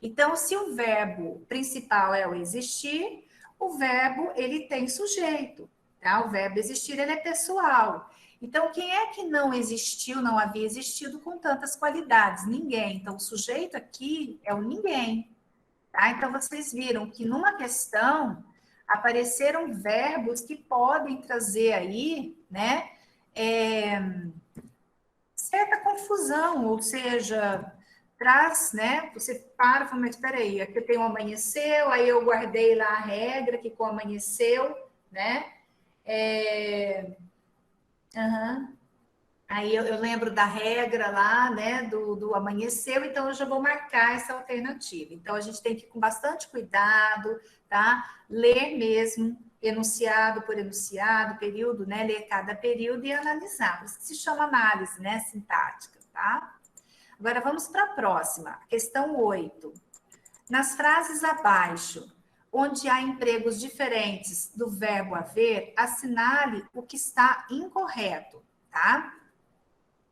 Então, se o verbo principal é o existir, o verbo, ele tem sujeito, tá? O verbo existir, ele é pessoal. Então, quem é que não existiu, não havia existido com tantas qualidades? Ninguém. Então, o sujeito aqui é o ninguém. Tá? Então, vocês viram que numa questão apareceram verbos que podem trazer aí, né, certa confusão, ou seja, traz, né, você para e fala, mas espera aí, aqui eu tenho um amanheceu, aí eu guardei lá a regra que com amanheceu, né, uhum. Aí eu lembro da regra lá, né, do amanheceu, então eu já vou marcar essa alternativa. Então a gente tem que ir com bastante cuidado, tá? Ler mesmo, enunciado por enunciado, período, né? Ler cada período e analisar. Por isso que se chama análise, né? Sintática, tá? Agora vamos para a próxima, questão 8. Nas frases abaixo, onde há empregos diferentes do verbo haver, assinale o que está incorreto, tá?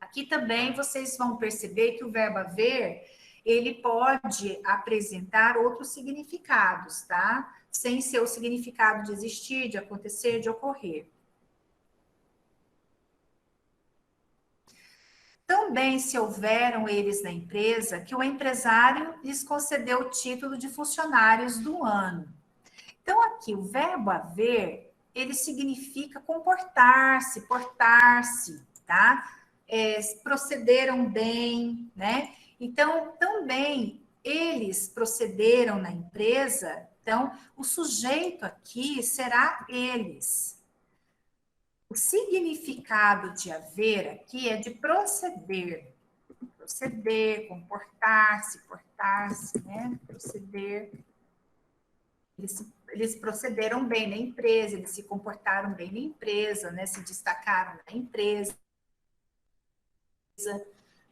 Aqui também vocês vão perceber que o verbo haver, ele pode apresentar outros significados, tá? Sem ser o significado de existir, de acontecer, de ocorrer. Também se houveram eles na empresa que o empresário lhes concedeu o título de funcionários do ano. Então, aqui, o verbo haver, ele significa comportar-se, portar-se, tá? Procederam bem, né? Então, também, eles procederam na empresa, então, o sujeito aqui será eles. O significado de haver aqui é de proceder. Proceder, comportar-se, portar-se, né? Proceder. Eles procederam bem na empresa, eles se comportaram bem na empresa, né? Se destacaram na empresa.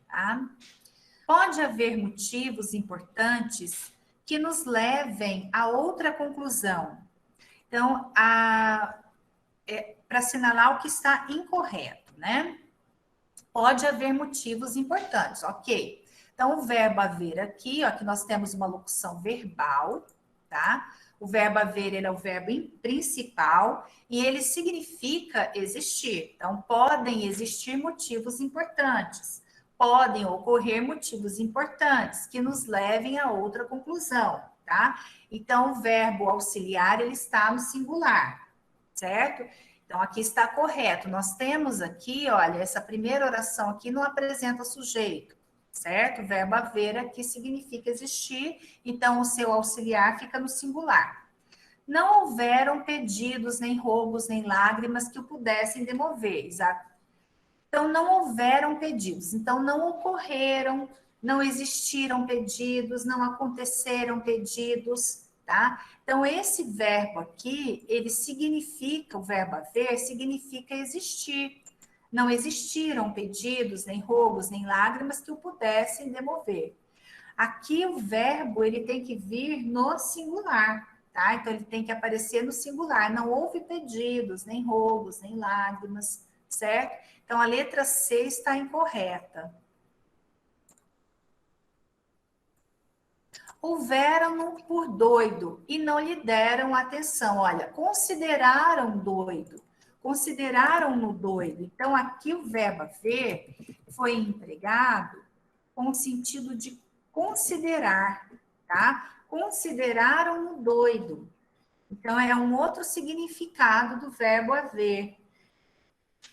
Tá? Pode haver motivos importantes que nos levem a outra conclusão. Então, para assinalar o que está incorreto, né? Pode haver motivos importantes, ok. Então, o verbo haver aqui, ó, que nós temos uma locução verbal, tá? O verbo haver, ele é o verbo principal e ele significa existir. Então, podem existir motivos importantes. Podem ocorrer motivos importantes que nos levem a outra conclusão, tá? Então, o verbo auxiliar, ele está no singular, certo? Então, aqui está correto. Nós temos aqui, olha, essa primeira oração aqui não apresenta sujeito, certo? O verbo haver aqui significa existir, então o seu auxiliar fica no singular. Não houveram pedidos, nem roubos, nem lágrimas que o pudessem demover, exato? Então, não houveram pedidos, então não ocorreram, não existiram pedidos, não aconteceram pedidos, tá? Então, esse verbo aqui, ele significa, o verbo haver, significa existir. Não existiram pedidos, nem roubos, nem lágrimas que o pudessem demover. Aqui, o verbo, ele tem que vir no singular, tá? Então, ele tem que aparecer no singular. Não houve pedidos, nem roubos, nem lágrimas, certo? Então, a letra C está incorreta. Houveram-no por doido e não lhe deram atenção. Olha, consideraram doido, consideraram-no doido. Então, aqui o verbo haver foi empregado com o sentido de considerar, tá? Consideraram-no doido. Então, é um outro significado do verbo haver.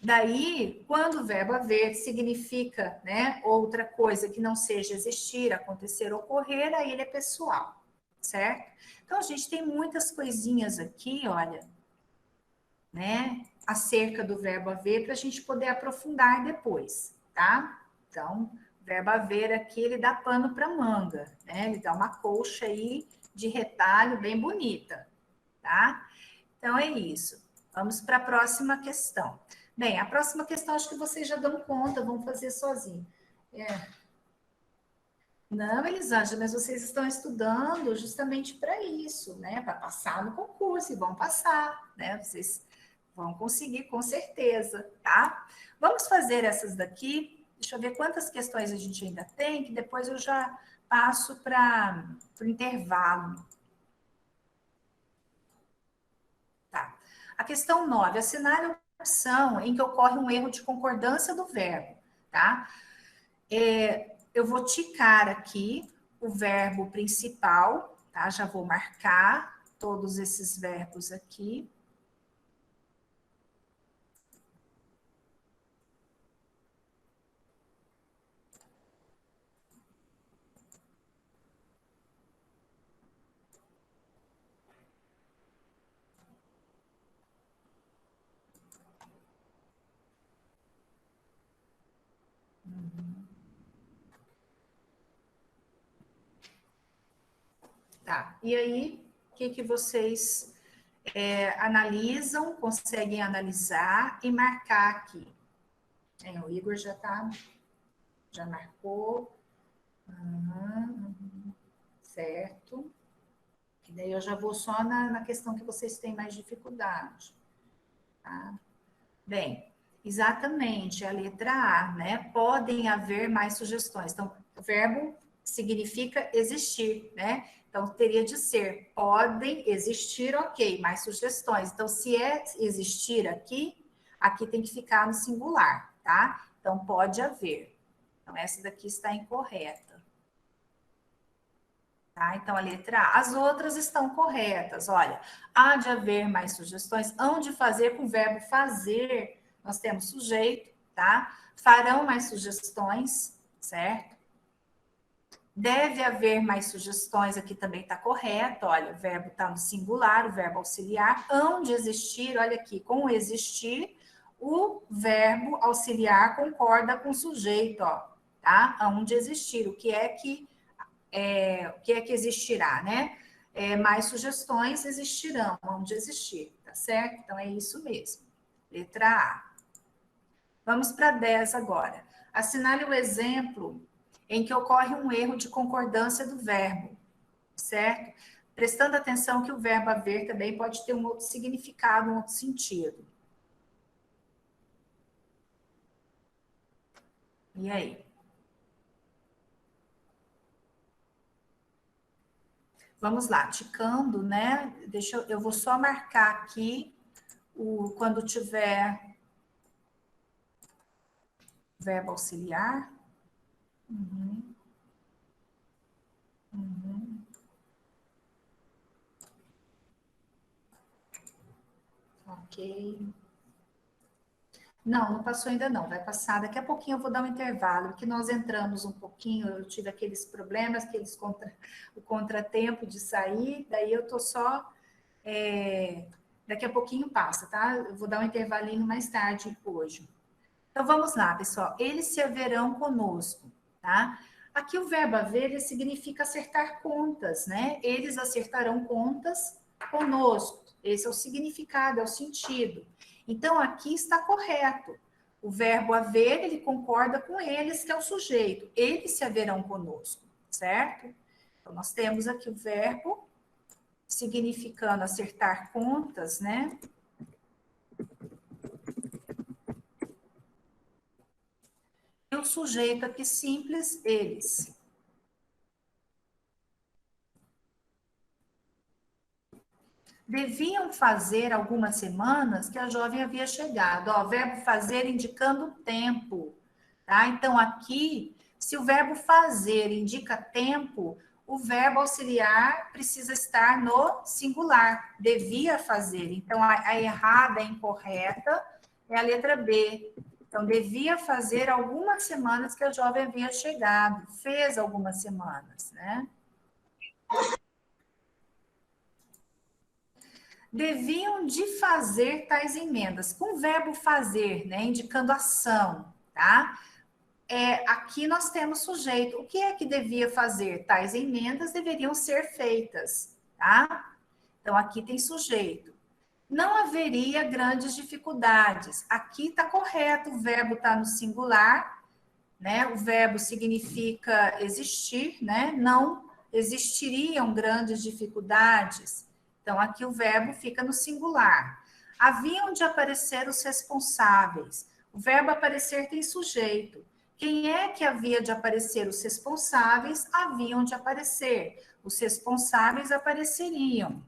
Daí, quando o verbo haver significa, né, outra coisa que não seja existir, acontecer, ocorrer, aí ele é pessoal, certo? Então, a gente tem muitas coisinhas aqui, olha, né, acerca do verbo haver para a gente poder aprofundar depois, tá? Então, o verbo haver aqui, ele dá pano para manga, né? Ele dá uma colcha aí de retalho bem bonita, tá? Então, é isso. Vamos para a próxima questão. Bem, a próxima questão acho que vocês já dão conta, vão fazer sozinho. Não, Elisângela, mas vocês estão estudando justamente para isso, né? Para passar no concurso e vão passar, né? Vocês vão conseguir com certeza, tá? Vamos fazer essas daqui. Deixa eu ver quantas questões a gente ainda tem, que depois eu já passo para o intervalo. Tá. A questão 9, assinale a opção em que ocorre um erro de concordância do verbo, tá? Eu vou ticar aqui o verbo principal, tá? Já vou marcar todos esses verbos aqui. Tá, e aí, o que vocês analisam, conseguem analisar e marcar aqui? O Igor já marcou. Certo. E daí eu já vou só na questão que vocês têm mais dificuldade. Tá? Bem, exatamente, a letra A, né? Podem haver mais sugestões. Então, o verbo significa existir, né? Então, teria de ser, podem existir, ok, mais sugestões. Então, se é existir aqui, aqui tem que ficar no singular, tá? Então, pode haver. Então, essa daqui está incorreta. Tá? Então, a letra A. As outras estão corretas. Olha, há de haver mais sugestões. Hão de fazer com o verbo fazer. Nós temos sujeito, tá? Farão mais sugestões, certo? Deve haver mais sugestões, aqui também está correto. Olha, o verbo está no singular, o verbo auxiliar. Hão de existir, olha aqui, com existir, o verbo auxiliar concorda com o sujeito, ó, tá? Hão de existir. O que é que existirá, né? Mais sugestões existirão, hão de existir, tá certo? Então é isso mesmo. Letra A. Vamos para 10 agora. Assinale o exemplo em que ocorre um erro de concordância do verbo, certo? Prestando atenção que o verbo haver também pode ter um outro significado, um outro sentido. E aí? Vamos lá, ticando, né? Eu vou só marcar aqui quando tiver verbo auxiliar. Uhum. Uhum. Ok. Não, não passou ainda não, vai passar. Daqui a pouquinho eu vou dar um intervalo, porque nós entramos um pouquinho, eu tive aqueles problemas, o contratempo de sair, daí eu tô só. Daqui a pouquinho passa, tá? Eu vou dar um intervalinho mais tarde hoje. Então vamos lá, pessoal. Eles se haverão conosco, tá? Aqui o verbo haver ele significa acertar contas, né? Eles acertarão contas conosco. Esse é o significado, é o sentido. Então aqui está correto. O verbo haver, ele concorda com eles, que é o sujeito. Eles se haverão conosco, certo? Então nós temos aqui o verbo significando acertar contas, né? E o sujeito aqui simples, eles. Deviam fazer algumas semanas que a jovem havia chegado. Ó, verbo fazer indicando tempo, tá? Então, aqui, se o verbo fazer indica tempo, o verbo auxiliar precisa estar no singular. Devia fazer. Então, a errada, a incorreta, é a letra B. Então, devia fazer algumas semanas que a jovem havia chegado. Fez algumas semanas, né? Deviam de fazer tais emendas, com o verbo fazer, né, indicando ação, tá? Aqui nós temos sujeito. O que é que devia fazer? Tais emendas deveriam ser feitas, tá? Então, aqui tem sujeito. Não haveria grandes dificuldades. Aqui está correto, o verbo está no singular, né? O verbo significa existir, né? Não existiriam grandes dificuldades. Então, aqui o verbo fica no singular. Haviam de aparecer os responsáveis. O verbo aparecer tem sujeito. Quem é que havia de aparecer? Os responsáveis haviam de aparecer. Os responsáveis apareceriam.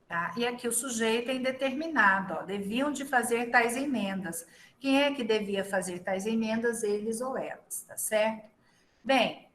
Tá? E aqui o sujeito é indeterminado, ó, deviam de fazer tais emendas. Quem é que devia fazer tais emendas? Eles ou elas, tá certo? Bem,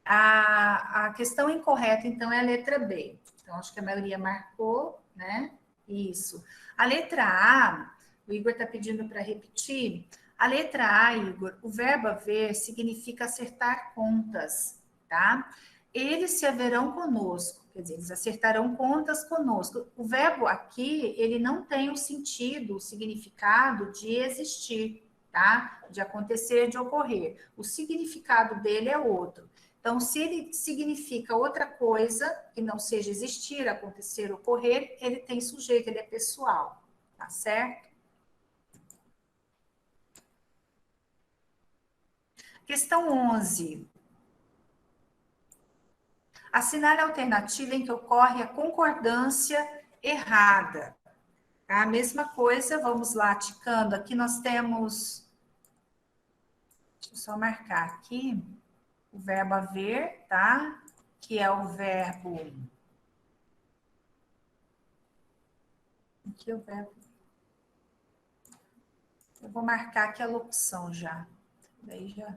a questão incorreta, então, é a letra B. Então, acho que a maioria marcou, né? Isso. A letra A, o Igor está pedindo para repetir. A letra A, Igor, o verbo haver significa acertar contas, tá? Eles se haverão conosco, quer dizer, eles acertarão contas conosco. O verbo aqui, ele não tem o sentido, o significado de existir, tá? De acontecer, de ocorrer. O significado dele é outro. Então, se ele significa outra coisa, que não seja existir, acontecer, ocorrer, ele tem sujeito, ele é pessoal, tá certo? Questão 11. Assinale a alternativa em que ocorre a concordância errada. Tá? A mesma coisa, vamos lá, ticando. Aqui nós temos... Deixa eu só marcar aqui o verbo haver, tá? Que é o verbo... Aqui é o verbo... Eu vou marcar aqui a locução já. Daí já...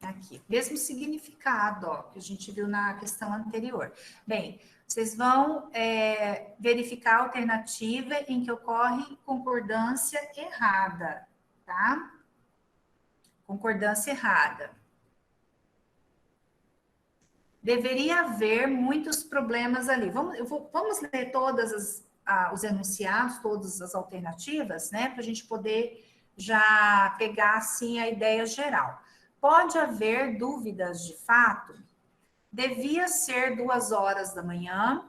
Aqui, mesmo significado, ó, que a gente viu na questão anterior. Bem, vocês vão verificar a alternativa em que ocorre concordância errada, tá? Concordância errada. Deveria haver muitos problemas ali. Vamos ler todas os enunciados, todas as alternativas, né? Para a gente poder já pegar, assim, a ideia geral. Pode haver dúvidas de fato? Devia ser 2h da manhã,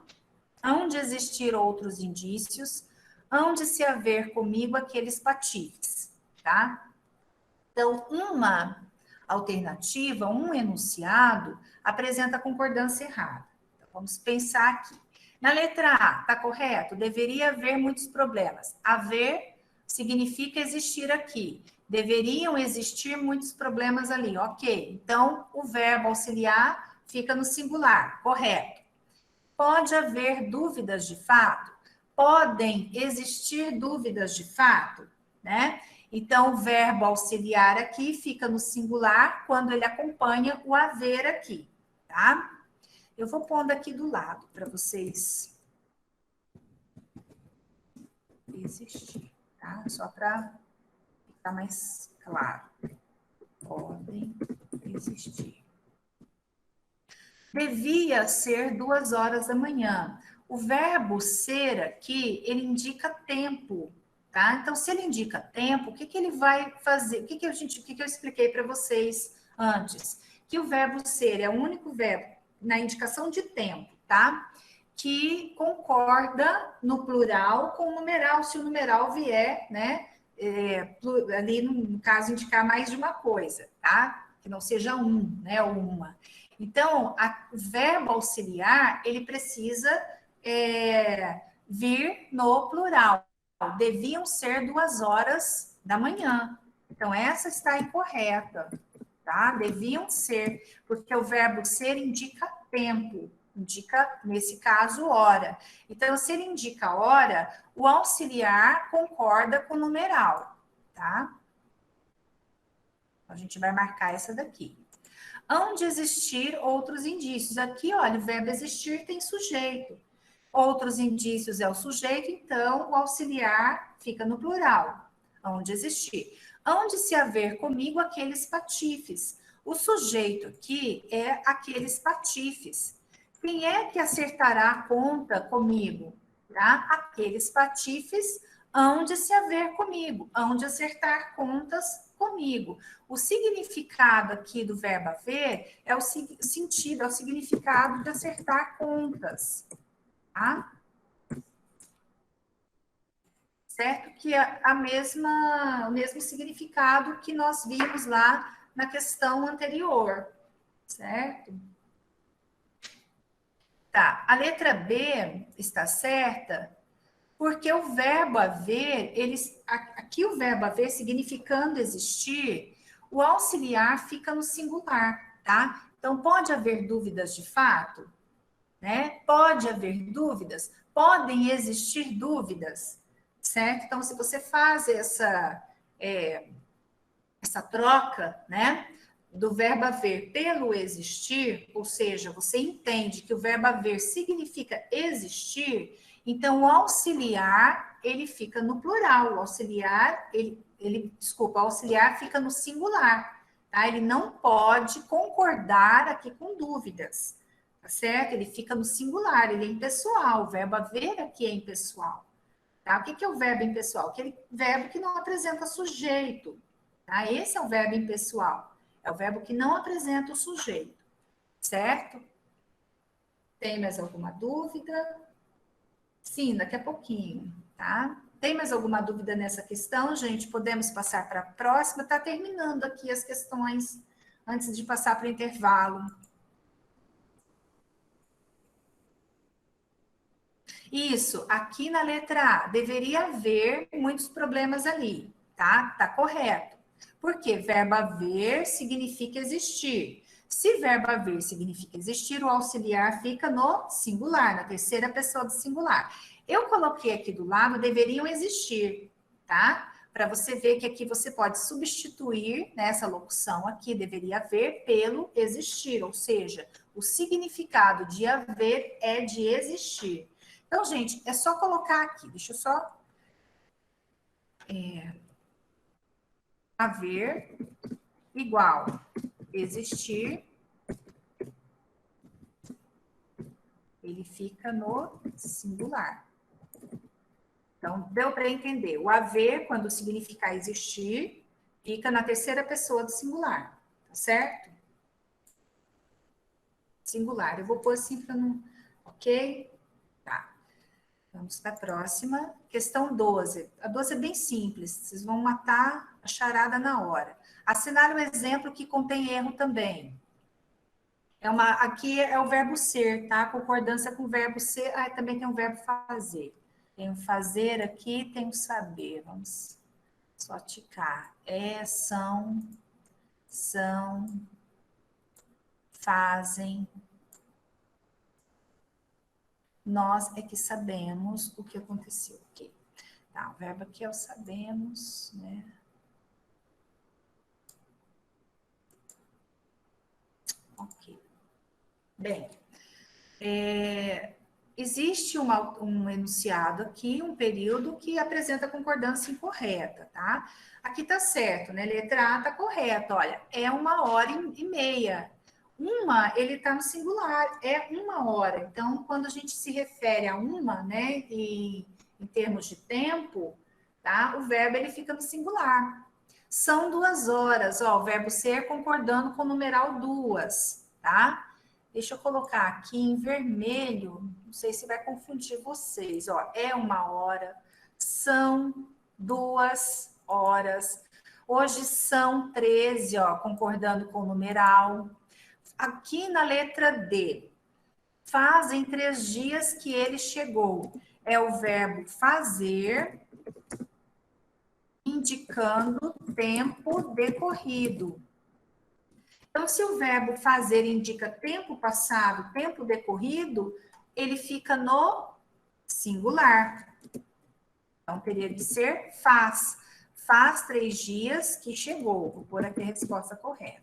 hão de existir outros indícios, hão de se haver comigo aqueles patifes, tá? Então, uma alternativa, um enunciado, apresenta concordância errada. Então, vamos pensar aqui. Na letra A, está correto? Deveria haver muitos problemas. Haver significa existir aqui. Deveriam existir muitos problemas ali. Ok. Então, o verbo auxiliar fica no singular. Correto. Pode haver dúvidas de fato? Podem existir dúvidas de fato, né? Então, o verbo auxiliar aqui fica no singular quando ele acompanha o haver aqui, tá? Eu vou pondo aqui do lado para vocês existir, tá? Só para ficar mais claro. Podem existir. Devia ser 2h da manhã. O verbo ser aqui, ele indica tempo, tá? Então, se ele indica tempo, o que que ele vai fazer? O que que eu expliquei para vocês antes? Que o verbo ser é o único verbo na indicação de tempo, tá? Que concorda no plural com o numeral, se o numeral vier, né? Ali, no caso, indicar mais de uma coisa, tá? Que não seja um, né? Ou uma. Então, o verbo auxiliar, ele precisa vir no plural. Deviam ser 2h da manhã. Então, essa está incorreta, tá? Deviam ser, porque o verbo ser indica tempo, indica, nesse caso, hora. Então, se ele indica hora, o auxiliar concorda com o numeral, tá? A gente vai marcar essa daqui. Hão de existir outros indícios. Aqui, olha, o verbo existir tem sujeito. Outros indícios é o sujeito, então o auxiliar fica no plural. Hão de existir. Hão de se haver comigo aqueles patifes. O sujeito aqui é aqueles patifes. Quem é que acertará a conta comigo? Tá? Aqueles patifes hão de se haver comigo, hão de acertar contas comigo. O significado aqui do verbo haver é o sentido, é o significado de acertar contas, tá? Certo? Que é o mesmo significado que nós vimos lá na questão anterior, certo? Tá, a letra B está certa, porque o verbo haver, aqui o verbo haver significando existir, o auxiliar fica no singular, tá? Então, pode haver dúvidas de fato, né? Pode haver dúvidas, podem existir dúvidas, certo? Então, se você faz essa troca, né? Do verbo haver pelo existir, ou seja, você entende que o verbo haver significa existir, então o auxiliar, ele fica no plural, o auxiliar, o auxiliar fica no singular, tá? Ele não pode concordar aqui com dúvidas, tá certo? Ele fica no singular, ele é impessoal, o verbo haver aqui é impessoal, tá? O que é o verbo impessoal? Aquele verbo que não apresenta sujeito, tá? Esse é o verbo impessoal. É o verbo que não apresenta o sujeito, certo? Tem mais alguma dúvida? Sim, daqui a pouquinho, tá? Tem mais alguma dúvida nessa questão, gente? Podemos passar para a próxima? Está terminando aqui as questões antes de passar para o intervalo. Isso, aqui na letra A, deveria haver muitos problemas ali, tá? Tá correto. Porque verbo haver significa existir. Se verbo haver significa existir, o auxiliar fica no singular, na terceira pessoa do singular. Eu coloquei aqui do lado, deveriam existir, tá? Para você ver que aqui você pode substituir nessa locução aqui, deveria haver, pelo existir, ou seja, o significado de haver é de existir. Então, gente, é só colocar aqui, deixa eu só haver igual existir, ele fica no singular. Então, deu para entender. O haver, quando significar existir, fica na terceira pessoa do singular, tá certo? Singular. Eu vou pôr assim para não... Ok? Tá. Vamos para a próxima. Questão 12. A 12 é bem simples. Vocês vão matar a charada na hora. Assinale um exemplo que contém erro também. Aqui é o verbo ser, tá? Concordância com o verbo ser. Ah, também tem o verbo fazer. Tem o fazer aqui, tem o saber. Vamos só ticar. São, fazem. Nós é que sabemos o que aconteceu aqui. Tá, o verbo aqui é o sabemos, né? Ok. Bem, existe um enunciado aqui, um período que apresenta concordância incorreta, tá? Aqui tá certo, né? Letra A tá correta, olha, é 1h30. Ele tá no singular, é 1 hora. Então, quando a gente se refere a uma, né, em termos de tempo, tá? O verbo, ele fica no singular. São 2 horas, ó, o verbo ser concordando com o numeral duas, tá? Deixa eu colocar aqui em vermelho, não sei se vai confundir vocês, ó, é 1 hora, são 2 horas, hoje são 13, ó, concordando com o numeral. Aqui na letra D, fazem 3 dias que ele chegou, é o verbo fazer, indicando tempo decorrido. Então, se o verbo fazer indica tempo passado, tempo decorrido, ele fica no singular. Então, teria de ser faz. Faz 3 dias que chegou. Vou pôr aqui a resposta correta.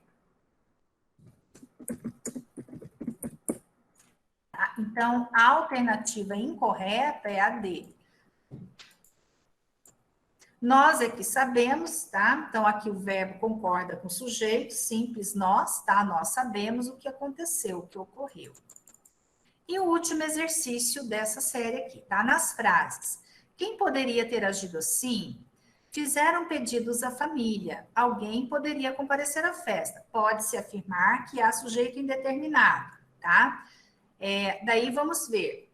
Tá? Então, a alternativa incorreta é a D. Nós é que sabemos, tá? Então, aqui o verbo concorda com o sujeito, simples nós, tá? Nós sabemos o que aconteceu, o que ocorreu. E o último exercício dessa série aqui, tá? Nas frases. Quem poderia ter agido assim? Fizeram pedidos à família. Alguém poderia comparecer à festa. Pode-se afirmar que há sujeito indeterminado, tá? Daí vamos ver.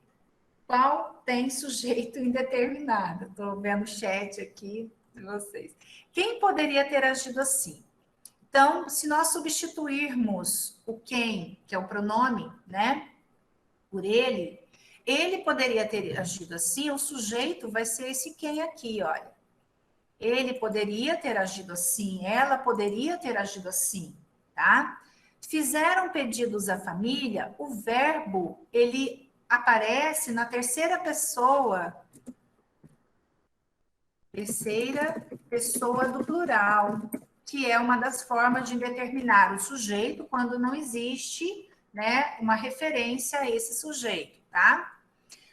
Qual tem sujeito indeterminado? Estou vendo o chat aqui de vocês. Quem poderia ter agido assim? Então, se nós substituirmos o quem, que é o pronome, né, por ele poderia ter agido assim, o sujeito vai ser esse quem aqui, olha. Ele poderia ter agido assim, ela poderia ter agido assim, tá? Fizeram pedidos à família, o verbo, ele aparece na terceira pessoa do plural, que é uma das formas de determinar o sujeito quando não existe, né, uma referência a esse sujeito, tá?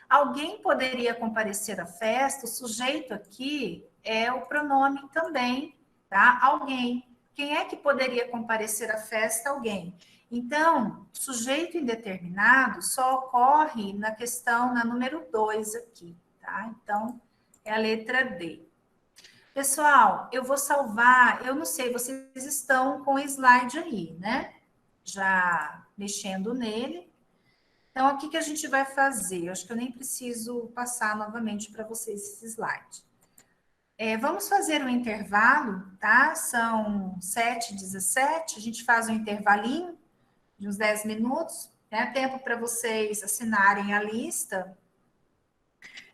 Alguém poderia comparecer à festa, o sujeito aqui é o pronome também, tá? Alguém. Quem é que poderia comparecer à festa? Alguém. Então, sujeito indeterminado só ocorre na questão, na número 2 aqui, tá? Então, é a letra D. Pessoal, eu vou salvar, eu não sei, vocês estão com o slide aí, né? Já mexendo nele. Então, o que que a gente vai fazer? Eu acho que eu nem preciso passar novamente para vocês esse slide. Vamos fazer um intervalo, tá? São 7h17, a gente faz um intervalinho de uns 10 minutos, né? Tempo para vocês assinarem a lista.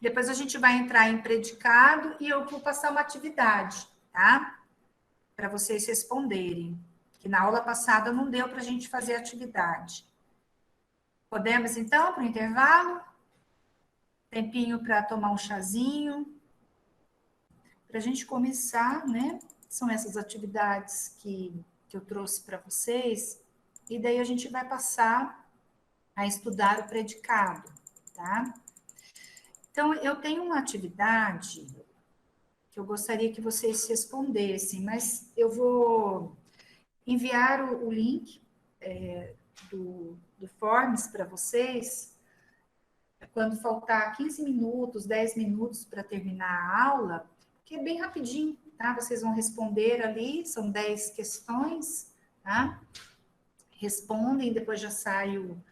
Depois a gente vai entrar em predicado e eu vou passar uma atividade, tá? Para vocês responderem. Que na aula passada não deu para a gente fazer atividade. Podemos, então, para o intervalo? Tempinho para tomar um chazinho. Para a gente começar, né? São essas atividades que eu trouxe para vocês. E daí a gente vai passar a estudar o predicado, tá? Então, eu tenho uma atividade que eu gostaria que vocês respondessem, mas eu vou enviar o link do Forms para vocês. Quando faltar 15 minutos, 10 minutos para terminar a aula, que é bem rapidinho, tá? Vocês vão responder ali, são 10 questões, tá? Respondem, depois já sai o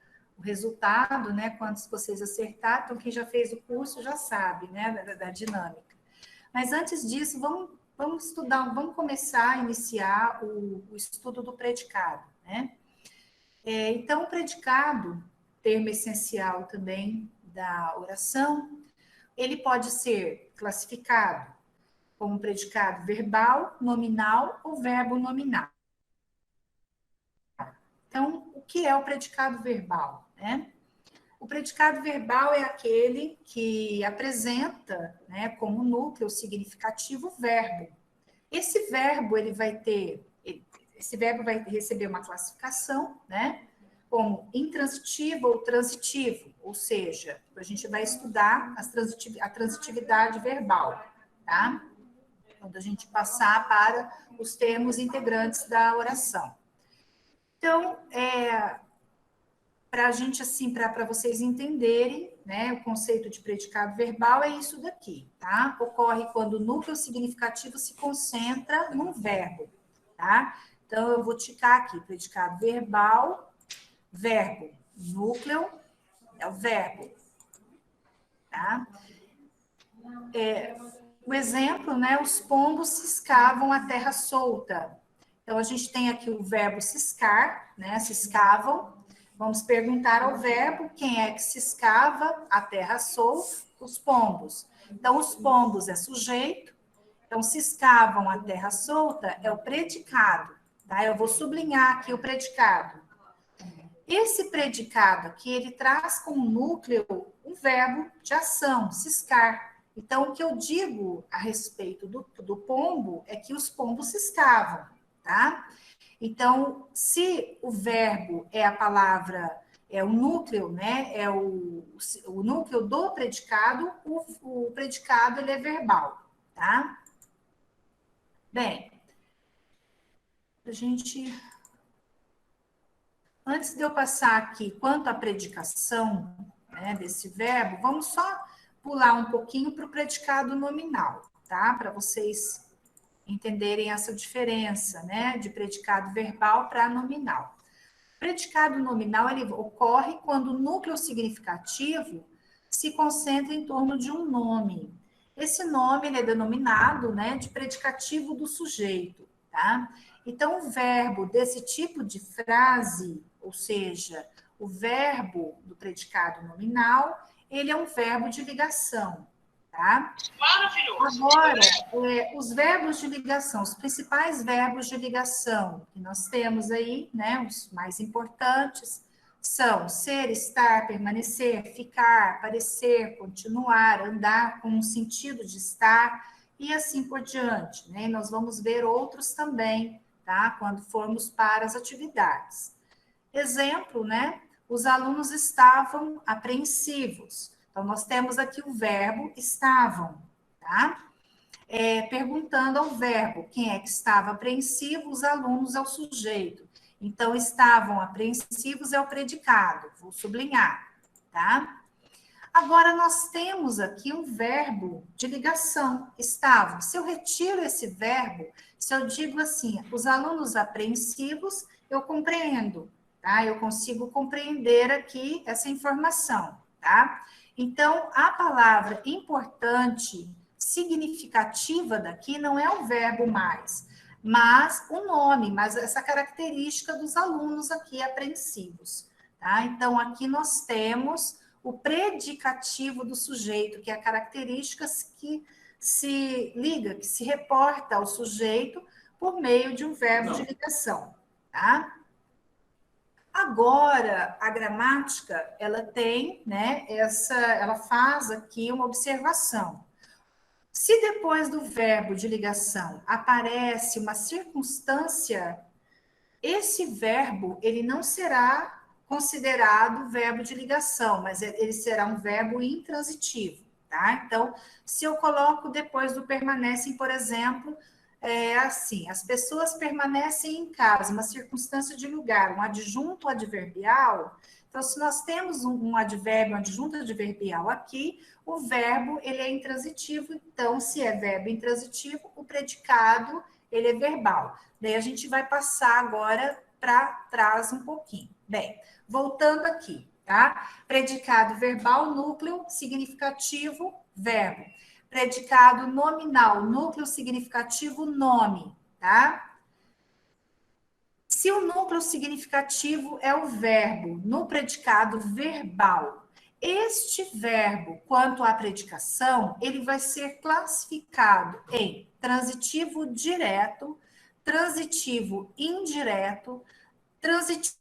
resultado, né? Quantos vocês acertaram. Então, quem já fez o curso já sabe, né? Da dinâmica. Mas antes disso, vamos estudar, vamos começar a iniciar o estudo do predicado, né? Então, o predicado, termo essencial também da oração, ele pode ser classificado como predicado verbal, nominal ou verbo nominal. Então, o que é o predicado verbal, né? O predicado verbal é aquele que apresenta, né, como núcleo significativo o verbo. Esse verbo esse verbo vai receber uma classificação, né, como intransitivo ou transitivo, ou seja, a gente vai estudar a transitividade verbal, tá? Quando a gente passar para os termos integrantes da oração. Então, para a gente, assim, para vocês entenderem, né, o conceito de predicado verbal é isso daqui, tá? Ocorre quando o núcleo significativo se concentra num verbo, tá? Então, eu vou ticar aqui, predicado verbal, verbo, núcleo, é o verbo, tá? O exemplo, né, os pombos ciscavam a terra solta. Então, a gente tem aqui o verbo ciscar, né, ciscavam. Vamos perguntar ao verbo quem é que ciscava a terra solta? Os pombos. Então, os pombos é sujeito. Então, ciscavam a terra solta é o predicado, tá? Eu vou sublinhar aqui o predicado. Esse predicado aqui, ele traz como núcleo um verbo de ação, ciscar. Então, o que eu digo a respeito do pombo é que os pombos ciscavam, tá? Então, se o verbo é a palavra, é o núcleo, né? É o núcleo do predicado, o predicado ele é verbal, tá? Bem, a gente. Antes de eu passar aqui quanto à predicação, né, desse verbo, vamos só pular um pouquinho para o predicado nominal, tá? Para vocês entenderem essa diferença, né, de predicado verbal para nominal. O predicado nominal ele ocorre quando o núcleo significativo se concentra em torno de um nome. Esse nome ele é denominado, né, de predicativo do sujeito, tá? Então, o verbo desse tipo de frase, ou seja, o verbo do predicado nominal, ele é um verbo de ligação, tá? Maravilhoso. Agora, os verbos de ligação, os principais verbos de ligação que nós temos aí, né, os mais importantes, são ser, estar, permanecer, ficar, parecer, continuar, andar com um sentido de estar e assim por diante, né? E nós vamos ver outros também, tá? Quando formos para as atividades. Exemplo, né? Os alunos estavam apreensivos. Então, nós temos aqui o verbo estavam, tá? Perguntando ao verbo quem é que estava apreensivo, os alunos é o sujeito. Então, estavam apreensivos é o predicado, vou sublinhar, tá? Agora, nós temos aqui um verbo de ligação, estavam. Se eu retiro esse verbo, se eu digo assim, os alunos apreensivos, eu compreendo, tá? Eu consigo compreender aqui essa informação, tá? Então, a palavra importante, significativa daqui, não é o verbo mais, mas o nome, mas essa característica dos alunos aqui apreensivos, tá? Então, aqui nós temos o predicativo do sujeito, que é a característica que se liga, que se reporta ao sujeito por meio de um verbo de ligação, tá? Agora, a gramática, ela tem, né, ela faz aqui uma observação. Se depois do verbo de ligação aparece uma circunstância, esse verbo, ele não será considerado verbo de ligação, mas ele será um verbo intransitivo, tá? Então, se eu coloco depois do permanecem, por exemplo, assim, as pessoas permanecem em casa, uma circunstância de lugar, um adjunto adverbial. Então, se nós temos um advérbio, um adjunto adverbial aqui, o verbo, ele é intransitivo. Então, se é verbo intransitivo, o predicado, ele é verbal. Daí a gente vai passar agora para trás um pouquinho. Bem, voltando aqui, tá? Predicado verbal, núcleo, significativo, verbo. Predicado nominal, núcleo significativo, nome, tá? Se o núcleo significativo é o verbo no predicado verbal, este verbo, quanto à predicação, ele vai ser classificado em transitivo direto, transitivo indireto, transitivo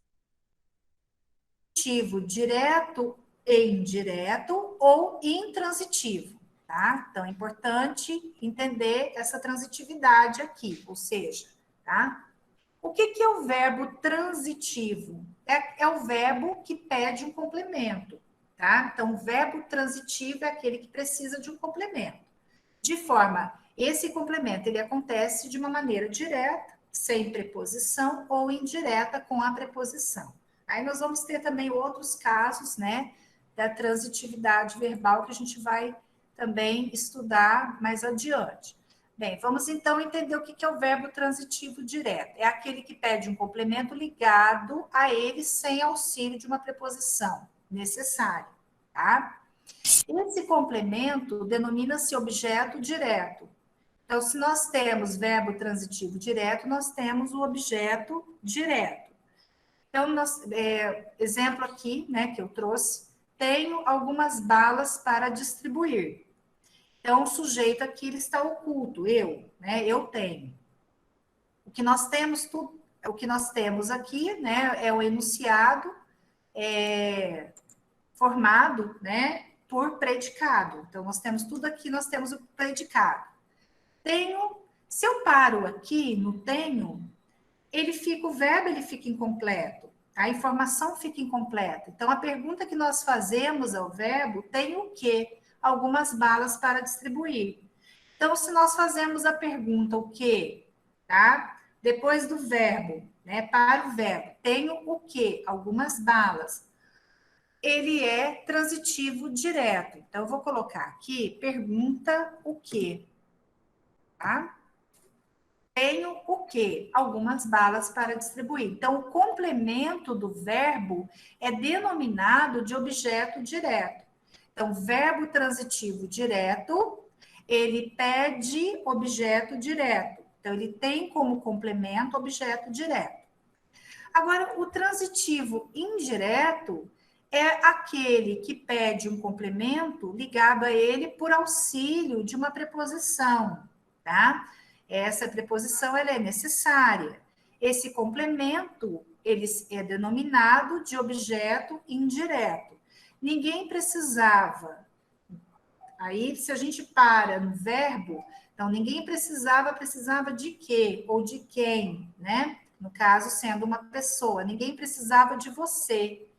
direto e indireto ou intransitivo, tá? Então, é importante entender essa transitividade aqui, ou seja, tá? O que é o verbo transitivo? É o verbo que pede um complemento, tá? Então, o verbo transitivo é aquele que precisa de um complemento. De forma, esse complemento, ele acontece de uma maneira direta, sem preposição, ou indireta com a preposição. Aí nós vamos ter também outros casos, né, da transitividade verbal que a gente vai também estudar mais adiante. Bem, vamos então entender o que é o verbo transitivo direto. É aquele que pede um complemento ligado a ele sem auxílio de uma preposição necessária, tá? Esse complemento denomina-se objeto direto. Então, se nós temos verbo transitivo direto, nós temos o objeto direto. Então, exemplo aqui, né, que eu trouxe, tenho algumas balas para distribuir. Então, o sujeito aqui ele está oculto, eu, né, eu tenho. O que nós temos aqui, né, é o enunciado formado, né, por predicado. Então, nós temos tudo aqui, nós temos o predicado. Tenho, se eu paro aqui no tenho, o verbo ele fica incompleto, a informação fica incompleta. Então, a pergunta que nós fazemos ao verbo, tem o quê? Algumas balas para distribuir. Então, se nós fazemos a pergunta o quê, tá? Depois do verbo, né, para o verbo, tenho o quê? Algumas balas. Ele é transitivo direto. Então, eu vou colocar aqui, pergunta o quê, tá? Tenho o quê? Algumas balas para distribuir. Então, o complemento do verbo é denominado de objeto direto. Então, verbo transitivo direto, ele pede objeto direto. Então, ele tem como complemento objeto direto. Agora, o transitivo indireto é aquele que pede um complemento ligado a ele por auxílio de uma preposição, tá? Essa preposição ela é necessária. Esse complemento ele é denominado de objeto indireto. Ninguém precisava. Aí, se a gente para no verbo, então ninguém precisava de quê ou de quem, né? No caso, sendo uma pessoa, ninguém precisava de você.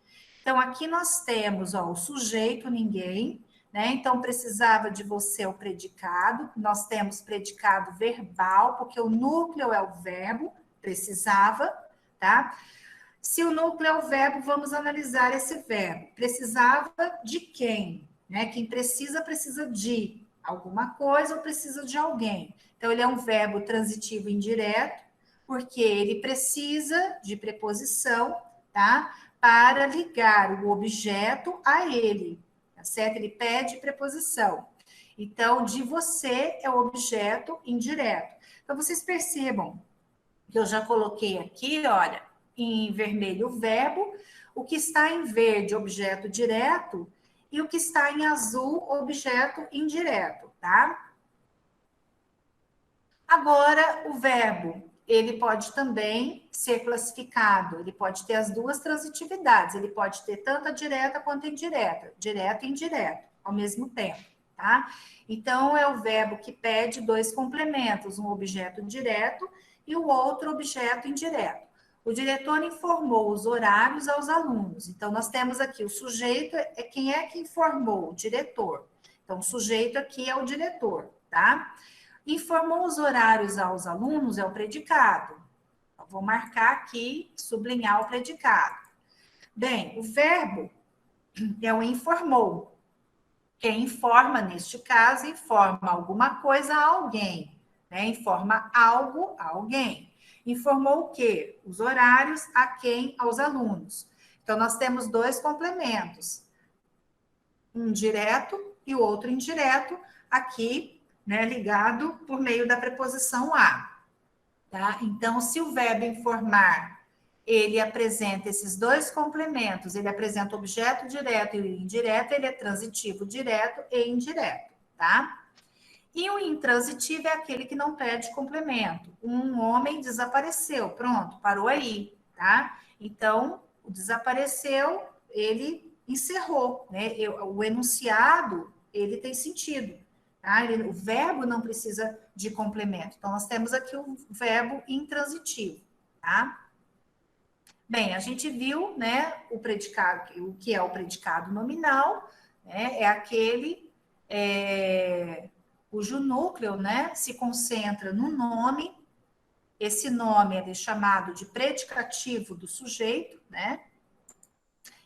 Então, aqui nós temos ó, o sujeito, ninguém, né? Então, precisava de você o predicado. Nós temos predicado verbal, porque o núcleo é o verbo, precisava, tá? Se o núcleo é o verbo, vamos analisar esse verbo. Precisava de quem? né? Quem precisa, precisa de alguma coisa ou precisa de alguém. Então, ele é um verbo transitivo indireto, porque ele precisa de preposição, tá? Para ligar o objeto a ele, tá certo? Ele pede preposição. Então, de você é o objeto indireto. Então, vocês percebam que eu já coloquei aqui, olha, em vermelho o verbo, o que está em verde, objeto direto, e o que está em azul, objeto indireto, tá? Agora, o verbo, ele pode também ser classificado, ele pode ter as duas transitividades, ele pode ter tanto a direta quanto a indireta, direto e indireto, ao mesmo tempo, tá? Então, é o verbo que pede dois complementos, um objeto direto e o outro objeto indireto. O diretor informou os horários aos alunos. Então, nós temos aqui o sujeito, quem é que informou? O diretor. Então, o sujeito aqui é o diretor, tá? Informou os horários aos alunos é o predicado. Então, vou marcar aqui, sublinhar o predicado. Bem, o verbo é o informou. Quem informa, neste caso, informa alguma coisa a alguém, né? Informa algo a alguém. Informou o quê? Os horários a quem? Aos alunos. Então, nós temos dois complementos, um direto e o outro indireto, aqui, né, ligado por meio da preposição a. Tá? Então, se o verbo informar, ele apresenta esses dois complementos, ele apresenta objeto direto e indireto, ele é transitivo direto e indireto, tá? E o intransitivo é aquele que não pede complemento. Um homem desapareceu, pronto, parou aí, tá? Então, o desapareceu, ele encerrou, né? O enunciado, ele tem sentido, tá? O verbo não precisa de complemento. Então, nós temos aqui o verbo intransitivo, tá? Bem, a gente viu, né, o predicado, o que é o predicado nominal, né? É aquele cujo núcleo, né, se concentra no nome. Esse nome é chamado de predicativo do sujeito, né?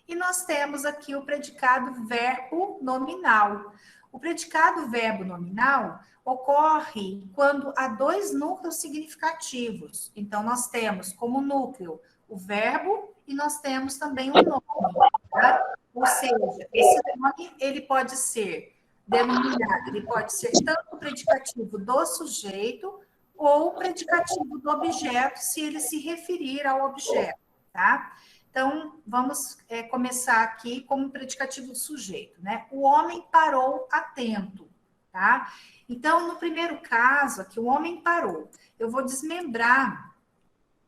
E nós temos aqui o predicado verbo nominal. O predicado verbo nominal ocorre quando há dois núcleos significativos. Então, nós temos como núcleo o verbo e nós temos também o nome, tá? Ou seja, esse nome, ele pode ser denominado, ele pode ser tanto o predicativo do sujeito ou o predicativo do objeto, se ele se referir ao objeto, tá? Então, vamos começar aqui como predicativo do sujeito, né? O homem parou atento, tá? Então, no primeiro caso aqui, o homem parou. Eu vou desmembrar,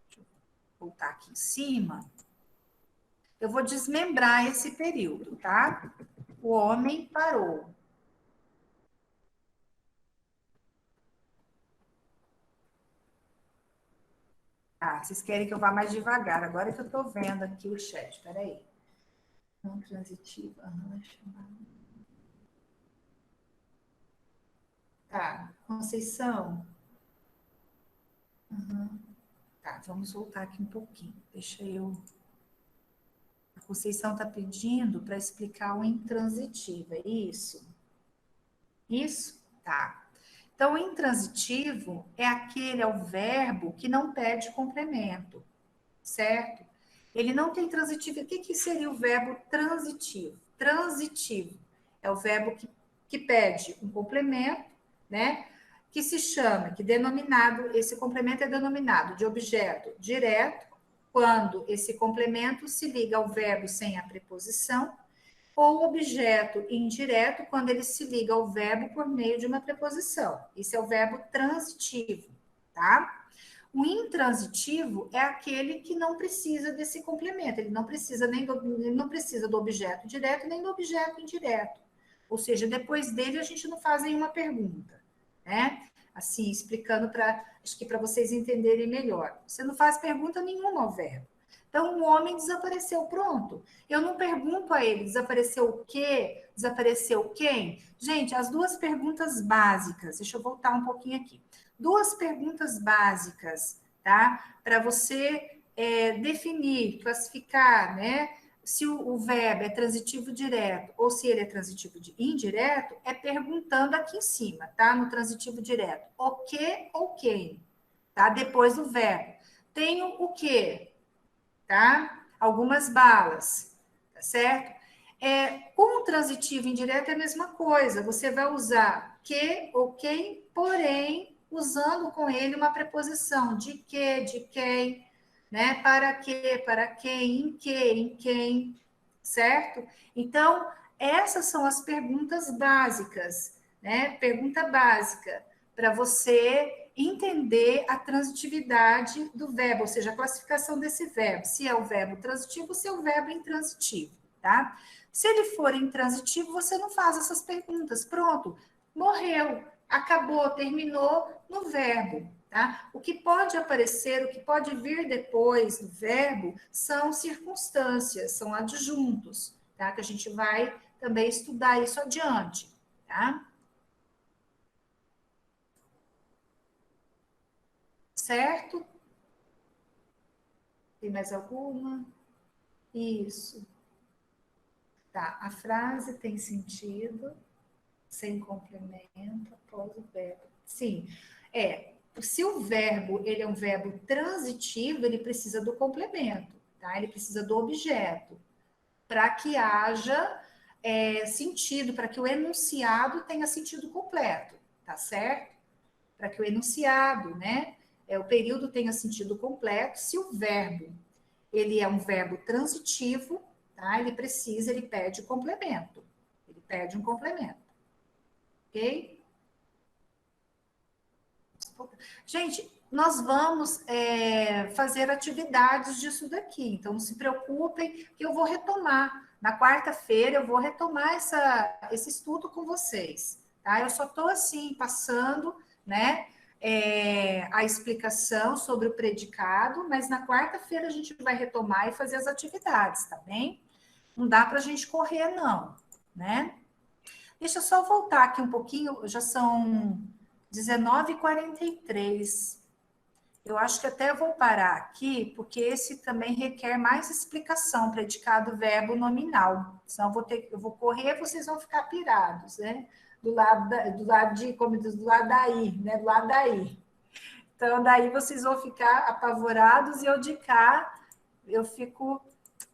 deixa eu voltar aqui em cima, eu vou desmembrar esse período, tá? O homem parou. Tá, vocês querem que eu vá mais devagar, agora que eu tô vendo aqui o chat, peraí. Não transitiva, tá, Conceição. Tá, vamos voltar aqui um pouquinho. Deixa eu. A Conceição está pedindo para explicar o intransitivo, é isso? Isso? Tá. Então, o intransitivo é o verbo que não pede complemento, certo? Ele não tem transitivo. O que seria o verbo transitivo? Transitivo é o verbo que pede um complemento, né? Que se chama, que denominado, esse complemento é denominado de objeto direto, quando esse complemento se liga ao verbo sem a preposição, ou objeto indireto, quando ele se liga ao verbo por meio de uma preposição. Esse é o verbo transitivo, tá? O intransitivo é aquele que não precisa desse complemento, ele não precisa ele não precisa do objeto direto nem do objeto indireto. Ou seja, depois dele a gente não faz nenhuma pergunta, né? Assim, explicando acho que para vocês entenderem melhor. Você não faz pergunta nenhuma ao verbo. Então, o homem desapareceu, pronto. Eu não pergunto a ele, desapareceu o quê? Desapareceu quem? Gente, as duas perguntas básicas, deixa eu voltar um pouquinho aqui. Duas perguntas básicas, tá? Para você definir, classificar, né? se o verbo é transitivo direto ou se ele é transitivo indireto, é perguntando aqui em cima, tá? No transitivo direto. O que ou quem? Tá? Depois do verbo. Tenho o quê? Tá? Algumas balas, tá certo? Com o transitivo indireto é a mesma coisa. Você vai usar que ou quem, porém, usando com ele uma preposição de que, de quem, né? Para que, para quem, em quem, certo? Então, essas são as perguntas básicas, né? Pergunta básica, para você entender a transitividade do verbo, ou seja, a classificação desse verbo, se é o verbo transitivo ou se é o verbo intransitivo, tá? Se ele for intransitivo, você não faz essas perguntas. Pronto, morreu, acabou, terminou no verbo, tá? O que pode aparecer, o que pode vir depois do verbo são circunstâncias, são adjuntos, tá? Que a gente vai também estudar isso adiante, tá? Certo? Tem mais alguma? Isso. Tá. A frase tem sentido sem complemento após o verbo. Sim. Se o verbo ele é um verbo transitivo, ele precisa do complemento, tá? Ele precisa do objeto para que haja sentido, para que o enunciado tenha sentido completo, tá certo? Para que o enunciado, né? O período tenha sentido completo. Se o verbo ele é um verbo transitivo, tá? Ele pede complemento. Ele pede um complemento. Ok? Gente, nós vamos fazer atividades disso daqui, então não se preocupem, que eu vou retomar. Na quarta-feira eu vou retomar esse estudo com vocês, tá? Eu só estou assim, passando, né? A explicação sobre o predicado, mas na quarta-feira a gente vai retomar e fazer as atividades, tá bem? Não dá para a gente correr, não, né? Deixa eu só voltar aqui um pouquinho, já são 19h43. Eu acho que até vou parar aqui, porque esse também requer mais explicação, predicado verbo nominal. Senão eu vou correr, vocês vão ficar pirados, né? Do lado de, como diz, do lado daí, né? Do lado daí. Então, daí vocês vão ficar apavorados e eu de cá, eu fico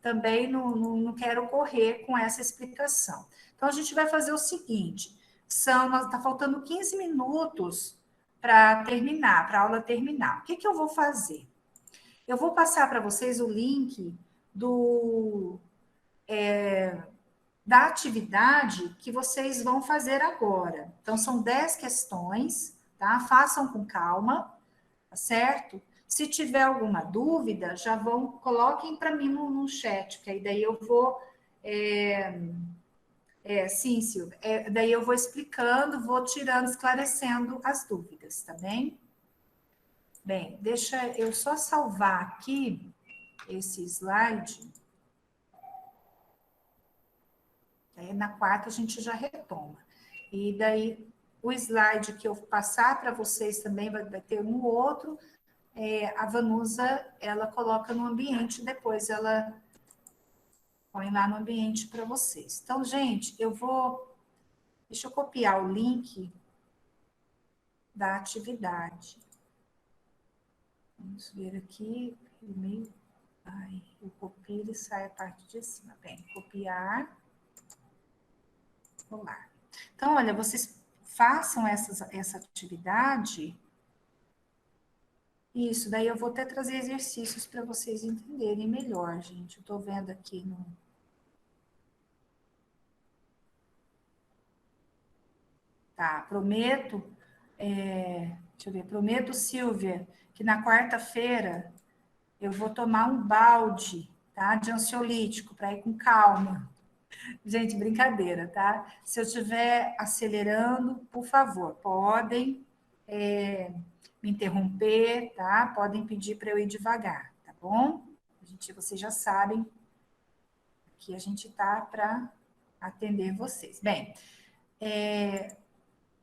também, não quero correr com essa explicação. Então, a gente vai fazer o seguinte, está faltando 15 minutos para terminar, para a aula terminar. O que eu vou fazer? Eu vou passar para vocês o link da atividade que vocês vão fazer agora. Então, são 10 questões, tá? Façam com calma, tá certo? Se tiver alguma dúvida, coloquem para mim no chat, que aí daí eu vou. Sim, Silvia. Daí eu vou explicando, vou tirando, esclarecendo as dúvidas, tá bem? Bem, deixa eu só salvar aqui esse slide. Na quarta a gente já retoma. E daí o slide que eu passar para vocês também vai ter um outro. A Vanusa, ela coloca no ambiente, depois ela põe lá no ambiente para vocês. Então, gente, deixa eu copiar o link da atividade. Vamos ver aqui, e-mail. Eu copio e sai a parte de cima. Bem, copiar. Vamos lá. Então, olha, vocês façam essa atividade. Isso, daí eu vou até trazer exercícios para vocês entenderem melhor, gente. Eu estou vendo aqui no... Tá, prometo, deixa eu ver, prometo, Silvia, que na quarta-feira eu vou tomar um balde, tá, de ansiolítico, para ir com calma. Gente, brincadeira, tá? Se eu estiver acelerando, por favor, podem me interromper, tá? Podem pedir para eu ir devagar, tá bom? Vocês já sabem que a gente tá para atender vocês. Bem,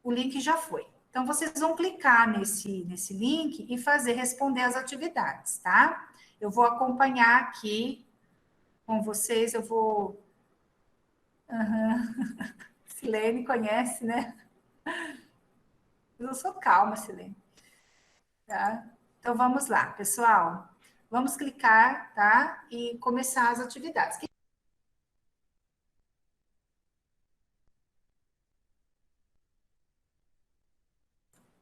o link já foi. Então, vocês vão clicar nesse link e responder as atividades, tá? Eu vou acompanhar aqui com vocês, eu vou... Uhum. Silene conhece, né? Eu sou calma, Silene. Tá? Então, vamos lá, pessoal. Vamos clicar, tá? E começar as atividades.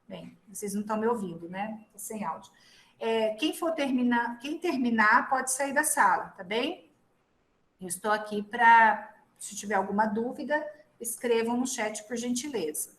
Bem, vocês não estão me ouvindo, né? Tô sem áudio. Quem terminar pode sair da sala, tá bem? Eu estou aqui para, se tiver alguma dúvida, escrevam no chat, por gentileza.